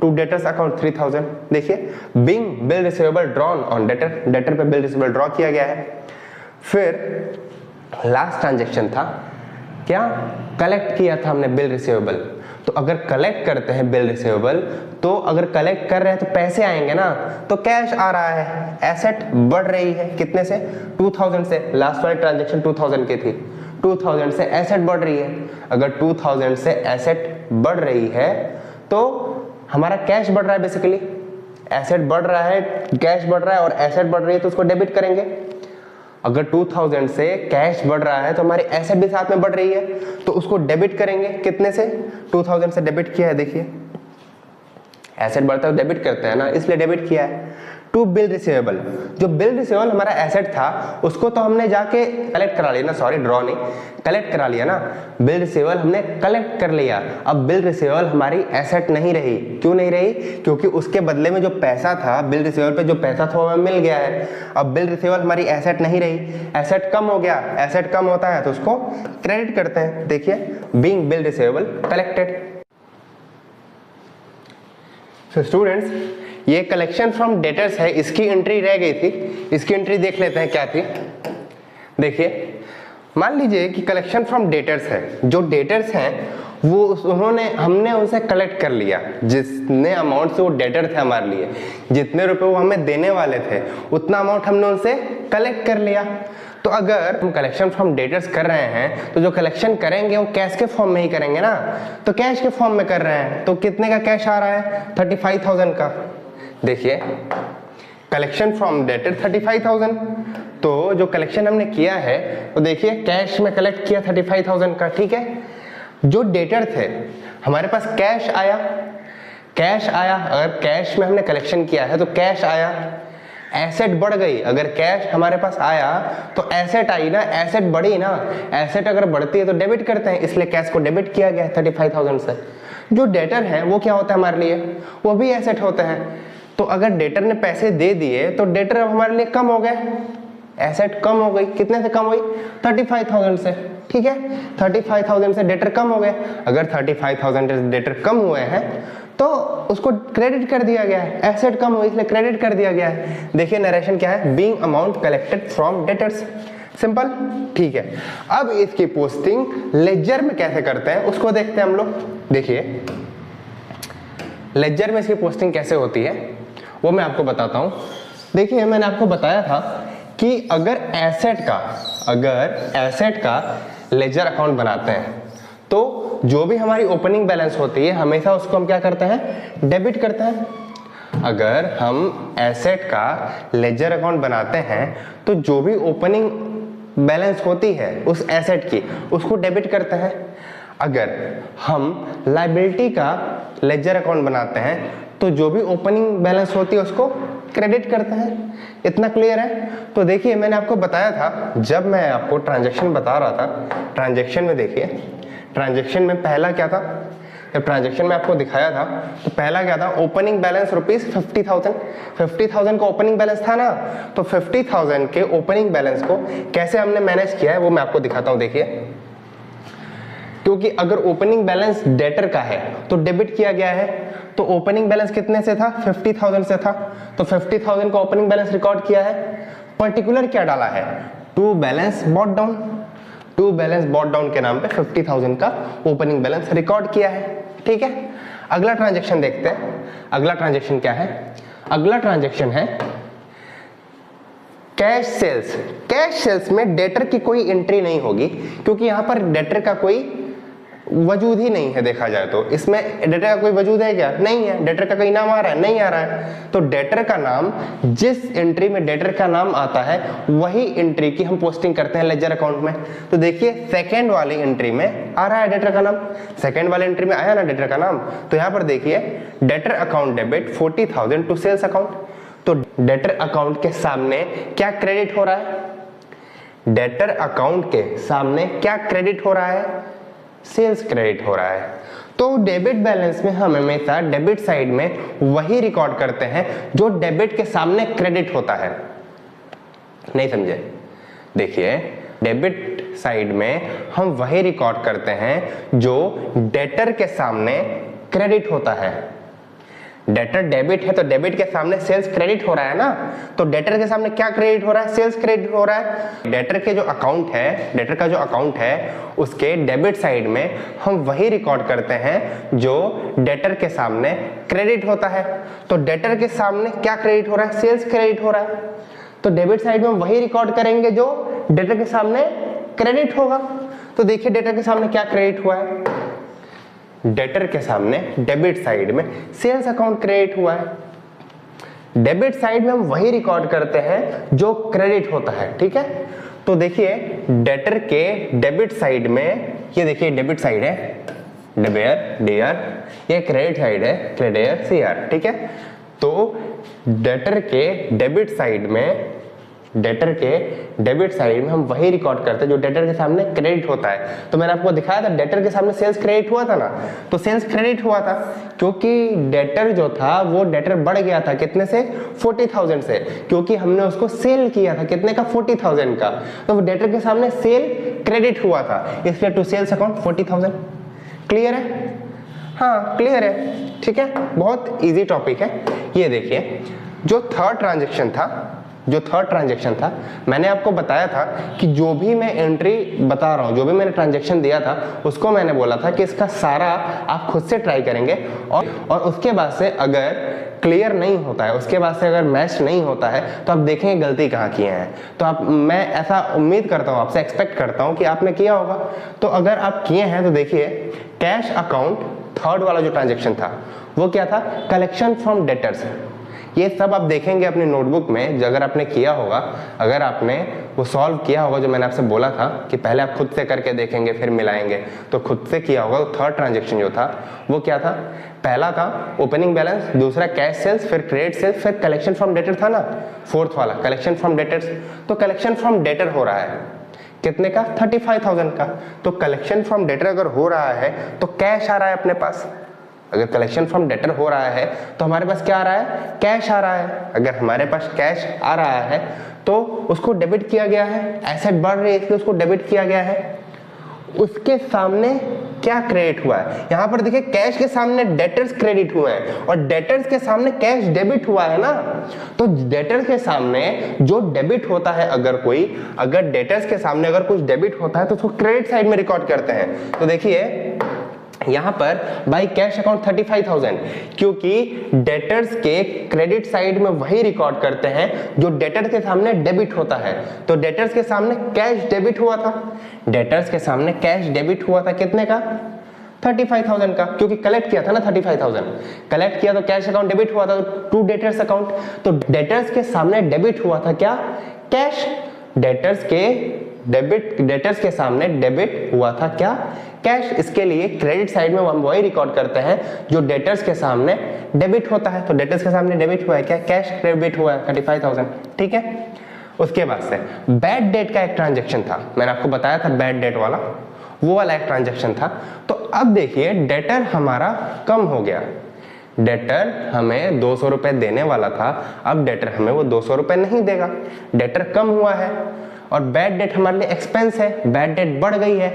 टू डेटर्स अकाउंट 3000। देखिए, being bill receivable drawn on debtor, debtor पे बिल रिसीवेबल ड्रॉ किया गया है। फिर लास्ट ट्रांजैक्शन था क्या? कलेक्ट किया था हमने बिल रिसीवेबल। तो अगर कलेक्ट करते हैं बिल रिसीवेबल, तो अगर कलेक्ट कर रहे हैं तो पैसे आएंगे ना, तो कैश आ रहा है, एसेट बढ़ रही है। कितने से? 2000 से। लास्ट वाली ट्रांजैक्शन 2000 की थी, 2000 से एसेट बढ़ रही है। अगर 2000 से एसेट बढ़ रही है तो हमारा कैश बढ़ रहा है। बेसिकली एसेट बढ़ रहा है, कैश बढ़ रहा है, और एसेट बढ़ रही है तो उसको डेबिट करेंगे। अगर 2000 से कैश बढ़ रहा है तो हमारी एसेट भी साथ में बढ़ रही है तो उसको डेबिट करेंगे। कितने से? 2000 से डेबिट किया है। देखिए, एसेट बढ़ता है तो डेबिट करते हैं ना, इसलिए डेबिट किया है। टू बिल रिसीवेबल, जो बिल रिसीवेबल हमारा एसेट था उसको तो हमने जाके कलेक्ट करा लिया ना, सॉरी ड्रॉ नहीं, कलेक्ट करा लिया ना। बिल रिसीवेबल हमने कलेक्ट कर लिया, अब बिल रिसीवेबल हमारी एसेट नहीं रही। क्यों नहीं रही? क्योंकि उसके बदले में जो पैसा था, बिल रिसीवेबल पे जो पैसा था वो हमें मिल गया है। अब बिल रिसीवेबल हमारी एसेट नहीं रही, एसेट कम हो गया। एसेट कम होता है तो उसको क्रेडिट करते हैं। देखिए, being bill receivable collected. So students, ये कलेक्शन फ्रॉम डेटर्स है, इसकी एंट्री रह गई थी, इसकी एंट्री देख लेते हैं क्या थी। देखिए, मान लीजिए कि कलेक्शन फ्रॉम डेटर्स है, जो डेटर्स हैं वो हमने उनसे कलेक्ट कर लिया, जितने अमाउंट से वो डेटर थे हमारे लिए, जितने रुपए वो हमें देने वाले थे उतना अमाउंट हमने उनसे कलेक्ट कर लिया। तो अगर हम कलेक्शन फ्रॉम डेटर्स कर रहे हैं तो जो कलेक्शन करेंगे वो कैश के फॉर्म में ही करेंगे ना, तो कैश के फॉर्म में कर रहे हैं तो कितने का कैश आ रहा है? 35,000 का। देखिए, कलेक्शन फ्रॉम डेटर 35,000, तो जो कलेक्शन हमने किया है तो देखिए कैश में कलेक्ट किया 35,000 का, ठीक है। जो डेटर थे हमारे पास कैश आया, कैश आया, अगर कैश में हमने कलेक्शन किया है तो कैश आया, एसेट बढ़ गई। अगर कैश हमारे पास आया तो एसेट आई ना, एसेट बढ़ी ना, एसेट अगर बढ़ती है तो डेबिट करते हैं, इसलिए कैश को डेबिट किया गया 35,000 से। जो डेटर है वो क्या होता है हमारे लिए? वो भी एसेट होते हैं। तो अगर डेटर ने पैसे दे दिए तो डेटर अब हमारे लिए कम हो गए, एसेट कम हो गई। कितने से कम हुई? 35,000 से, ठीक है। 35,000 से डेटर कम हो गए। अगर 35,000 से डेटर कम हुए हैं तो उसको क्रेडिट कर दिया गया है, एसेट कम हुई इसलिए क्रेडिट कर दिया गया है। देखिए नरेशन क्या है? Being amount collected from debtors. Simple, ठीक है। अब इसकी पोस्टिंग लेजर में कैसे करते हैं उसको देखते हैं हम लोग। देखिए, लेजर में इसकी पोस्टिंग कैसे होती है वो मैं आपको बताता हूं। देखिए, मैंने आपको बताया था कि अगर एसेट का लेजर अकाउंट बनाते हैं तो जो भी हमारी ओपनिंग बैलेंस होती है हमेशा उसको हम क्या करते हैं? डेबिट करते हैं। अगर हम एसेट का लेजर अकाउंट बनाते हैं तो जो भी ओपनिंग बैलेंस होती है उस एसेट की उसको डेबिट करते हैं। अगर हम लायबिलिटी का लेजर अकाउंट बनाते हैं तो जो भी ओपनिंग बैलेंस होती है उसको क्रेडिट करते हैं। इतना क्लियर है? तो देखिए, मैंने आपको बताया था, जब मैं आपको ट्रांजैक्शन बता रहा था, ट्रांजैक्शन में देखिए, ट्रांजैक्शन में पहला क्या था? जब ट्रांजैक्शन में आपको दिखाया था तो पहला क्या था? Opening balance rupees 50,000। 50,000 का ओपनिंग बैलेंस था ना, तो 50,000 के ओपनिंग बैलेंस को कैसे हमने मैनेज किया है वो मैं आपको दिखाता हूं। देखिए, क्योंकि अगर ओपनिंग बैलेंस डेटर का है तो डेबिट किया गया है, तो ओपनिंग बैलेंस कितने से था? 50,000 से था, तो 50,000 का ओपनिंग बैलेंस रिकॉर्ड किया है। पर्टिकुलर क्या डाला है? To balance brought down, to balance brought down के नाम पे 50,000 का ओपनिंग बैलेंस रिकॉर्ड किया है, ठीक है। अगला ट्रांजैक्शन देखते हैं। अगला ट्रांजैक्शन क्या है? अगला ट्रांजैक्शन है कैश सेल्स। कैश सेल्स में डेटर की कोई एंट्री नहीं होगी, क्योंकि यहां पर डेटर का कोई वजूद ही नहीं है। देखा जाए तो इसमें डेटर का कोई वजूद है क्या? नहीं है। डेटर का कोई नाम आ रहा है? नहीं आ रहा है। तो डेटर का नाम, जिस एंट्री में डेटर का नाम आता है वही एंट्री की हम पोस्टिंग करते हैं लेजर अकाउंट में। तो देखिए सेकंड वाली एंट्री में आ रहा है डेटर का नाम, सेकंड वाली एंट्री में आया ना डेटर का नाम। तो यहां पर देखिए debtor account debit 40,000 to sales account. तो डेटर अकाउंट के सामने क्या क्रेडिट हो रहा है? डेटर अकाउंट के सामने क्या क्रेडिट हो रहा है? सेल्स क्रेडिट हो रहा है। तो डेबिट बैलेंस में हम हमेशा डेबिट साइड में वही रिकॉर्ड करते हैं जो डेबिट के सामने क्रेडिट होता है। नहीं समझे? देखिए डेबिट साइड में हम वही रिकॉर्ड करते हैं जो डेटर के सामने क्रेडिट होता है। डेटर डेबिट है तो डेबिट के सामने सेल्स क्रेडिट हो रहा है ना, तो डेटर के सामने क्या क्रेडिट हो रहा है? सेल्स क्रेडिट हो रहा है। डेटर के जो अकाउंट है, डेटर का जो अकाउंट है उसके डेबिट साइड में हम वही रिकॉर्ड करते हैं जो डेटर के सामने क्रेडिट होता है। तो डेटर के सामने क्या क्रेडिट हो रहा है? सेल्स क्रेडिट हो रहा है। तो डेबिट साइड में वही रिकॉर्ड करेंगे जो डेटर के सामने क्रेडिट होगा। तो देखिए डेटर के सामने क्या क्रेडिट हुआ है? डेटर के सामने डेबिट साइड में सेल्स अकाउंट क्रेडिट हुआ है। डेबिट साइड में हम वही रिकॉर्ड करते हैं जो क्रेडिट होता है। ठीक है, तो देखिए डेटर के डेबिट साइड में, ये देखिए डेबिट साइड है डेबियर डीआर, ये क्रेडिट साइड है क्रेडियर सीआर। ठीक है, तो डेटर के डेबिट साइड में, डेटर के डेबिट साइड में हम वही रिकॉर्ड करते हैं जो डेटर के सामने क्रेडिट होता है। तो मैंने आपको दिखाया था डेटर के सामने सेल्स क्रेडिट हुआ था ना, तो सेल्स क्रेडिट हुआ था क्योंकि डेटर जो था वो डेटर बढ़ गया था कितने से? 40,000 से, क्योंकि हमने उसको सेल किया था कितने का? 40,000 का। तो वो डेटर के सामने सेल क्रेडिट हुआ था, इसलिए टू सेल्स अकाउंट 40,000। क्लियर है? हाँ क्लियर है। ठीक है, बहुत इजी टॉपिक है। ये देखिए जो थर्ड ट्रांजेक्शन था, मैंने आपको बताया था कि जो भी मैं एंट्री बता रहा हूं, जो भी मैंने ट्रांजैक्शन दिया था उसको मैंने बोला था कि इसका सारा आप खुद से ट्राई करेंगे और उसके बाद से अगर क्लियर नहीं होता है, उसके बाद से अगर मैच नहीं होता है तो आप देखेंगे गलती कहाँ किए हैं। तो मैं ऐसा उम्मीद करता हूँ, आपसे एक्सपेक्ट करता हूँ कि आपने किया होगा। तो अगर आप किए हैं तो देखिए कैश अकाउंट थर्ड वाला जो ट्रांजेक्शन था वो क्या था? Collection from debtors. ये सब आप देखेंगे अपनी नोटबुक में, जो अगर आपने किया होगा, अगर आपने वो सॉल्व किया होगा जो मैंने आपसे बोला था कि पहले आप खुद से करके देखेंगे फिर मिलाएंगे, तो खुद से किया होगा। तो थर्ड ट्रांजैक्शन जो था वो क्या था? पहला था ओपनिंग बैलेंस, दूसरा कैश सेल्स, फिर क्रेडिट सेल्स, फिर कलेक्शन फ्रॉम डेटर था ना, फोर्थ वाला कलेक्शन फ्रॉम डेटर्स। तो कलेक्शन फ्रॉम डेटर हो रहा है कितने का? 35,000 का। तो कलेक्शन फ्रॉम डेटर अगर हो रहा है तो कैश आ रहा है अपने पास। अगर कलेक्शन फ्रॉम डेटर हो रहा है तो हमारे पास क्या आ रहा है? कैश आ रहा है। अगर हमारे पास कैश आ रहा है तो उसको डेबिट किया गया है, एसेट बढ़ रही है इसलिए उसको डेबिट किया गया है। उसके सामने क्या क्रेडिट हुआ है? यहां पर देखिए कैश के सामने डेटर्स क्रेडिट हुए हैं और डेटर्स के सामने कैश डेबिट हुआ है ना। तो डेटर्स के सामने जो डेबिट होता है, अगर डेटर्स के सामने अगर कुछ डेबिट होता है तो उसको क्रेडिट साइड में रिकॉर्ड करते हैं। तो देखिए यहां पर बाई कैश अकाउंट 35,000, क्योंकि डेटर्स के क्रेडिट साइड में वही रिकॉर्ड करते हैं जो डेटर्स के सामने डेबिट होता है। तो डेटर्स के सामने कैश डेबिट हुआ था, डेटर्स के सामने कैश डेबिट हुआ था कितने का? 35,000 का, क्योंकि कलेक्ट किया था ना 35,000 कलेक्ट किया तो कैश अकाउंट डेबिट हुआ था टू डेटर्स अकाउंट। तो डेटर्स के सामने डेबिट हुआ था क्या? कैश। डेटर्स के सामने डेबिट हुआ था क्या? कैश। इसके लिए क्रेडिट साइड में हम वही रिकॉर्ड करते हैं जो डेटर्स के सामने डेबिट होता है। तो डेटर्स के सामने डेबिट हुआ है क्या? कैश डेबिट हुआ है 35,000। ठीक है, उसके बाद से बैड डेट का एक ट्रांजैक्शन था, मैंने आपको बताया था बैड डेट वाला, वो वाला एक ट्रांजैक्शन था। तो अब देखिए डेटर हमारा कम हो गया, डेटर हमें 200 रुपए देने वाला था, अब डेटर हमें वो 200 रुपए नहीं देगा, डेटर कम हुआ है। और बैड डेट हमारे लिए एक्सपेंस है, बैड डेट बढ़ गई है,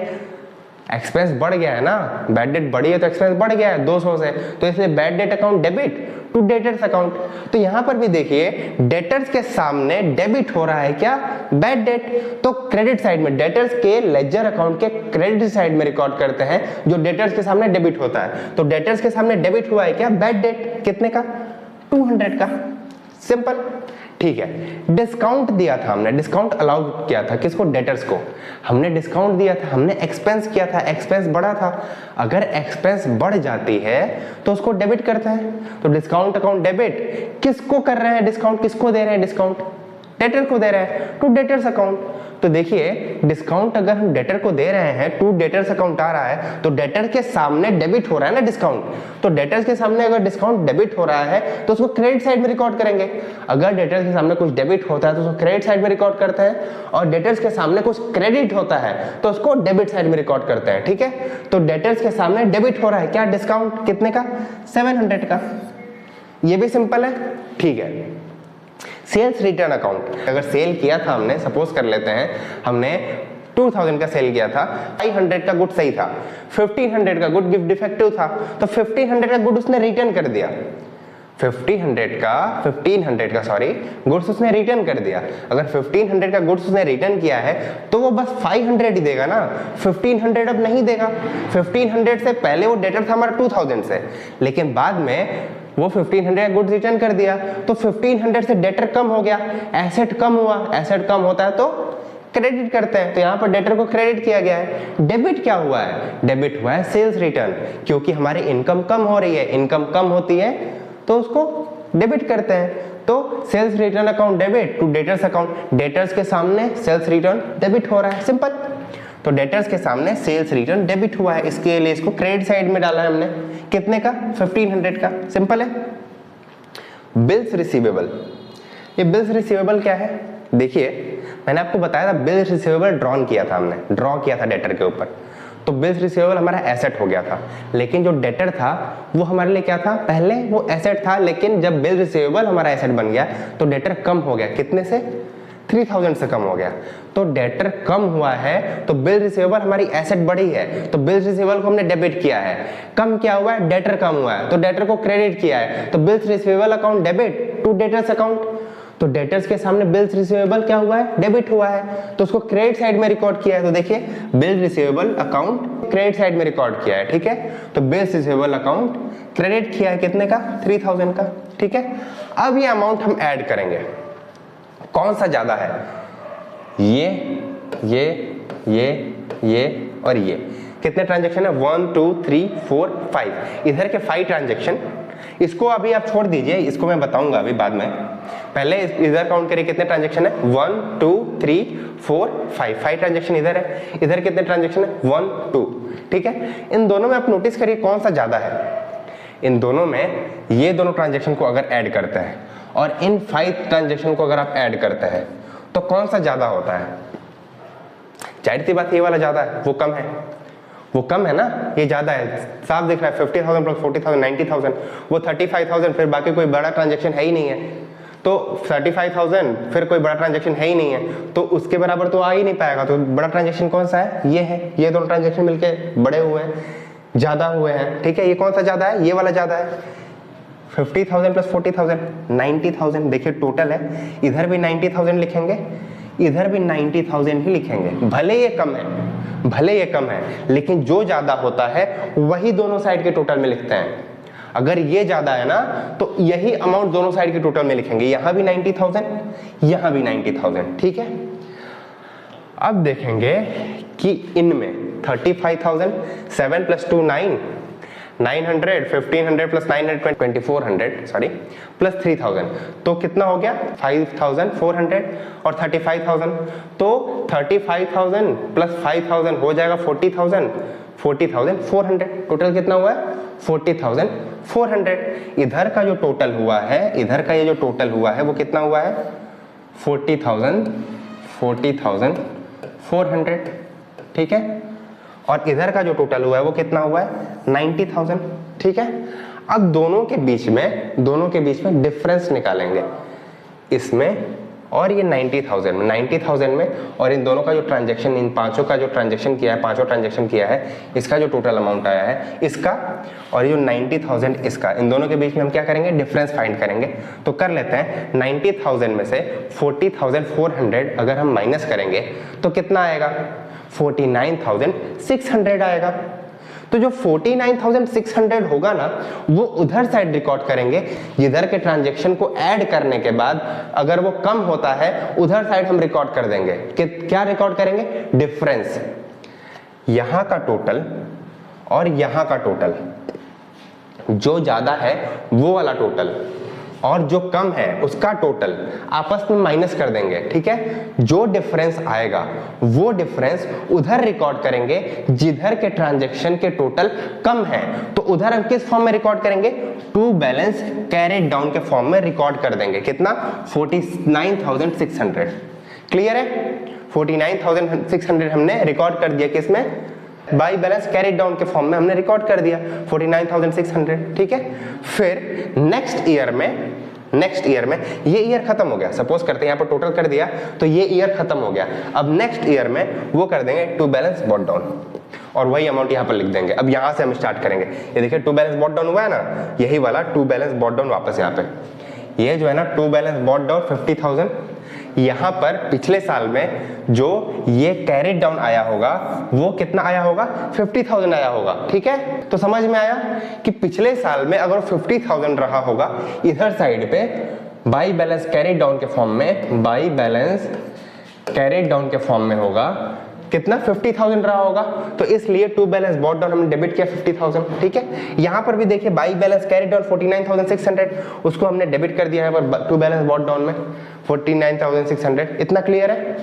एक्सपेंस बढ़ गया है ना, बैड डेट बढ़ी है तो एक्सपेंस बढ़ गया है 200 से, तो इसलिए bad debt account debit to debtors account. तो यहां पर भी देखिए डेटर्स के सामने डेबिट हो रहा है क्या, बैड डेट। तो क्रेडिट साइड में डेटर्स के लेजर अकाउंट के क्रेडिट साइड में रिकॉर्ड करते हैं जो डेटर्स के सामने डेबिट होता है। तो डेटर्स के सामने डेबिट हुआ है क्या, बैड डेट। कितने का, 200 का। सिंपल, ठीक है। डिस्काउंट दिया था हमने, डिस्काउंट अलाउ किया था किसको, डेटर्स को। हमने डिस्काउंट दिया था, हमने एक्सपेंस किया था, एक्सपेंस बढ़ा था। अगर एक्सपेंस बढ़ जाती है तो उसको डेबिट करते हैं। तो डिस्काउंट अकाउंट डेबिट किसको कर रहे हैं, डिस्काउंट किसको दे रहे हैं, डिस्काउंट डेटर को दे रहे हैं, टू डेटर्स अकाउंट। तो देखिए डिस्काउंट अगर हम डेटर को दे रहे हैं, टू डेटर्स अकाउंट आ रहा है, तो डेटर के सामने डेबिट हो रहा है ना डिस्काउंट। तो डेटर्स के सामने अगर डिस्काउंट डेबिट हो रहा है तो उसको क्रेडिट साइड में रिकॉर्ड करेंगे। अगर डेटर्स के सामने कुछ डेबिट होता है तो उसको क्रेडिट साइड में रिकॉर्ड करते हैं, और डेटर्स के सामने कुछ क्रेडिट होता है तो उसको डेबिट साइड में रिकॉर्ड करते हैं। ठीक है, तो डेटर्स के सामने डेबिट हो रहा है क्या, डिस्काउंट। कितने का, 700 का। ये भी सिंपल है, ठीक है। सेल्स रिटर्न अकाउंट, अगर सेल किया था हमने, सपोज कर लेते हैं हमने 2000 का सेल किया था, 500 का गुड सही था, 1500 का गुड गिफ्ट डिफेक्टिव था, तो 1500 का गुड उसने रिटर्न कर दिया। 1500 का सॉरी गुड्स उसने रिटर्न कर दिया। अगर 1500 का गुड्स उसने रिटर्न किया है तो वो बस 500 ही देगा ना, 1500 अब नहीं देगा। 1500 से पहले वो डेटर था हमारा 2000 से, लेकिन बाद में वो 1500 का गुड्स रिटर्न कर दिया, तो 1500 से डेटर कम हो गया, एसेट कम हुआ। एसेट कम होता है तो क्रेडिट करते हैं, तो यहाँ पर डेटर को क्रेडिट किया गया है। डेबिट क्या हुआ है, डेबिट हुआ है सेल्स रिटर्न, क्योंकि हमारी इनकम कम हो रही है, इनकम कम होती है तो उसको डेबिट करते हैं। तो sales return account debit to debtors account, debtors के सामने सेल्स रिटर्न डेबिट हो रहा है, सिंपल। तो डेटर्स के सामने सेल्स रिटर्न डेबिट हुआ है, इसके लिए इसको क्रेडिट साइड में डाला है हमने। कितने का, 1500 का, सिंपल है। बिल्स रिसीवेबल, ये बिल्स रिसीवेबल क्या है, देखिए मैंने आपको बताया था बिल्स रिसीवेबल ड्रॉन किया था हमने, ड्रॉ किया था डेटर के ऊपर। तो बिल्स रिसीवेबल हमारा एसेट हो गया था, लेकिन जो डेटर था वो हमारे लिए क्या था, पहले वो एसेट था, लेकिन जब बिल रिसीवेबल हमारा एसेट बन गया तो डेटर कम हो गया। कितने से, 3000 से कम हो गया। तो डेटर कम हुआ है तो बिल रिसीवेबल हमारी एसेट बढ़ी है, तो बिल रिसीवेबल को हमने डेबिट किया है। कम क्या हुआ है, डेटर कम हुआ है, तो डेटर को क्रेडिट किया है। तो bills receivable account debit to debtors account, तो डेटर्स के सामने बिल्स रिसीवेबल क्या हुआ है, डेबिट हुआ है, तो उसको क्रेडिट साइड में रिकॉर्ड किया है। तो देखिए bill receivable account credit side में रिकॉर्ड किया है, ठीक है। तो बिल्स रिसीवेबल अकाउंट क्रेडिट किया है, कितने का, 3000 का, ठीक है। अब ये अमाउंट हम ऐड करेंगे, कौन सा ज्यादा है, ये और ये। कितने ट्रांजैक्शन है, 1 2 3 4 5, इधर के 5 ट्रांजैक्शन। इसको अभी आप छोड़ दीजिए, इसको मैं बताऊंगा अभी बाद में। पहले इधर काउंट करिए कितने ट्रांजैक्शन है, 1 2 3 4 5 ट्रांजैक्शन इधर है। इधर कितने ट्रांजैक्शन है, 1 2, ठीक है। इन दोनों में आप नोटिस करिए कौन सा ज्यादा है। इन दोनों में ये दोनों ट्रांजैक्शन को अगर ऐड करते हैं और इन 5 ट्रांजैक्शन को अगर आप ऐड करते हैं तो कौन सा ज्यादा होता है, जाहिर सी बात ये वाला ज्यादा है, वो कम है, वो कम है ना, ये ज्यादा है, साफ दिख रहा है। 50,000 प्लस 40,000 90,000, वो 35,000, फिर बाकी कोई बड़ा ट्रांजैक्शन है ही नहीं है। तो 35,000 फिर कोई बड़ा ट्रांजैक्शन है ही नहीं है, तो उसके बराबर तो आ ही नहीं पाएगा। तो बड़ा ट्रांजैक्शन कौन सा है, ये है। ये दोनों ट्रांजैक्शन मिलके बड़े हुए हैं, ज्यादा हुए हैं, ठीक है। ये कौन सा ज्यादा है, ये वाला ज्यादा है। 50,000 प्लस 40,000 90,000, देखिए टोटल है। इधर भी 90,000 लिखेंगे, इधर भी 90,000 ही लिखेंगे। भले ये कम है, भले ये कम है, लेकिन जो ज्यादा होता है वही दोनों साइड के टोटल में लिखते हैं। अगर ये ज्यादा है ना तो यही अमाउंट दोनों साइड के टोटल में लिखेंगे, यहां भी 90,000, यहां भी 90,000, ठीक है। अब देखेंगे कि इनमें 35,000, 7 प्लस 2 9, 900, 1500 प्लस 900 2400 सॉरी प्लस 3000, तो कितना हो गया 5400 और 35,000, तो 35,000 प्लस 5,000 हो जाएगा 40,000, 40,400, टोटल कितना हुआ है 40,400। इधर का जो टोटल हुआ है, इधर का ये जो टोटल हुआ है वो कितना हुआ है 40,400, ठीक है। और इधर का जो टोटल हुआ है वो कितना हुआ है 90,000, ठीक है। अब दोनों के बीच में डिफरेंस निकालेंगे, इसमें और ये 90,000 में और इन दोनों का जो ट्रांजैक्शन, इन पांचों का जो ट्रांजैक्शन किया है, पांचों ट्रांजैक्शन किया है, इसका जो टोटल अमाउंट आया है इसका और ये जो 90,000 इसका, इन दोनों के बीच में हम क्या करेंगे, डिफरेंस फाइंड करेंगे। तो कर लेते हैं 90,000 में से 40,400 अगर हम माइनस करेंगे तो कितना आएगा, 49,600 आएगा। तो जो 49,600 होगा ना वो उधर साइड रिकॉर्ड करेंगे, जिधर के ट्रांजैक्शन को ऐड करने के बाद अगर वो कम होता है उधर साइड हम रिकॉर्ड कर देंगे। क्या रिकॉर्ड करेंगे, डिफरेंस, यहां का टोटल और यहां का टोटल, जो ज्यादा है वो वाला टोटल और जो कम है उसका टोटल आपस में माइनस कर देंगे। ठीक है, जो डिफरेंस आएगा वो डिफरेंस उधर रिकॉर्ड करेंगे जिधर के ट्रांजैक्शन के टोटल कम है। तो उधर हम किस फॉर्म में रिकॉर्ड करेंगे, टू बैलेंस कैरिड डाउन के फॉर्म में रिकॉर्ड कर देंगे। कितना, 49,600। क्लियर है, 49,600 हमने रिकॉर्ड कर दिया किसमें, बाई बैलेंस कैरिड डाउन के फॉर्म में हमने रिकॉर्ड कर दिया 49,600। ठीक है, फिर नेक्स्ट ईयर में ये ईयर खत्म हो गया, सपोज करते हैं यहाँ पर टोटल कर दिया तो ये ईयर खत्म हो गया। अब नेक्स्ट ईयर में वो कर देंगे टू बैलेंस बॉट डाउन और वही अमाउंट यहाँ पर लिख देंगे। अब यहाँ से हम स्टार्ट करेंगे, ये देखिए टू बैलेंस बॉट डाउन हुआ है ना, यही वाला टू बैलेंस बॉट डाउन वापस यहाँ पे, ये जो है ना टू बैलेंस बॉट डाउन 50,000। यहां पर पिछले साल में जो ये कैरिड डाउन आया होगा वो कितना आया होगा, 50,000 आया होगा। ठीक है, तो समझ में आया कि पिछले साल में अगर 50,000 रहा होगा इधर साइड पे बाई बैलेंस कैरिड डाउन के फॉर्म में, बाई बैलेंस कैरिड डाउन के फॉर्म में होगा कितना, 50,000 रहा होगा। तो इसलिए टू बैलेंस बॉट डाउन हमने डेबिट किया 50,000। ठीक है, यहां पर भी देखिए बाई बैलेंस कैरिड डाउन 49,600, उसको हमने डेबिट कर दिया है टू बैलेंस बॉट डाउन में 49,600। इतना क्लियर है।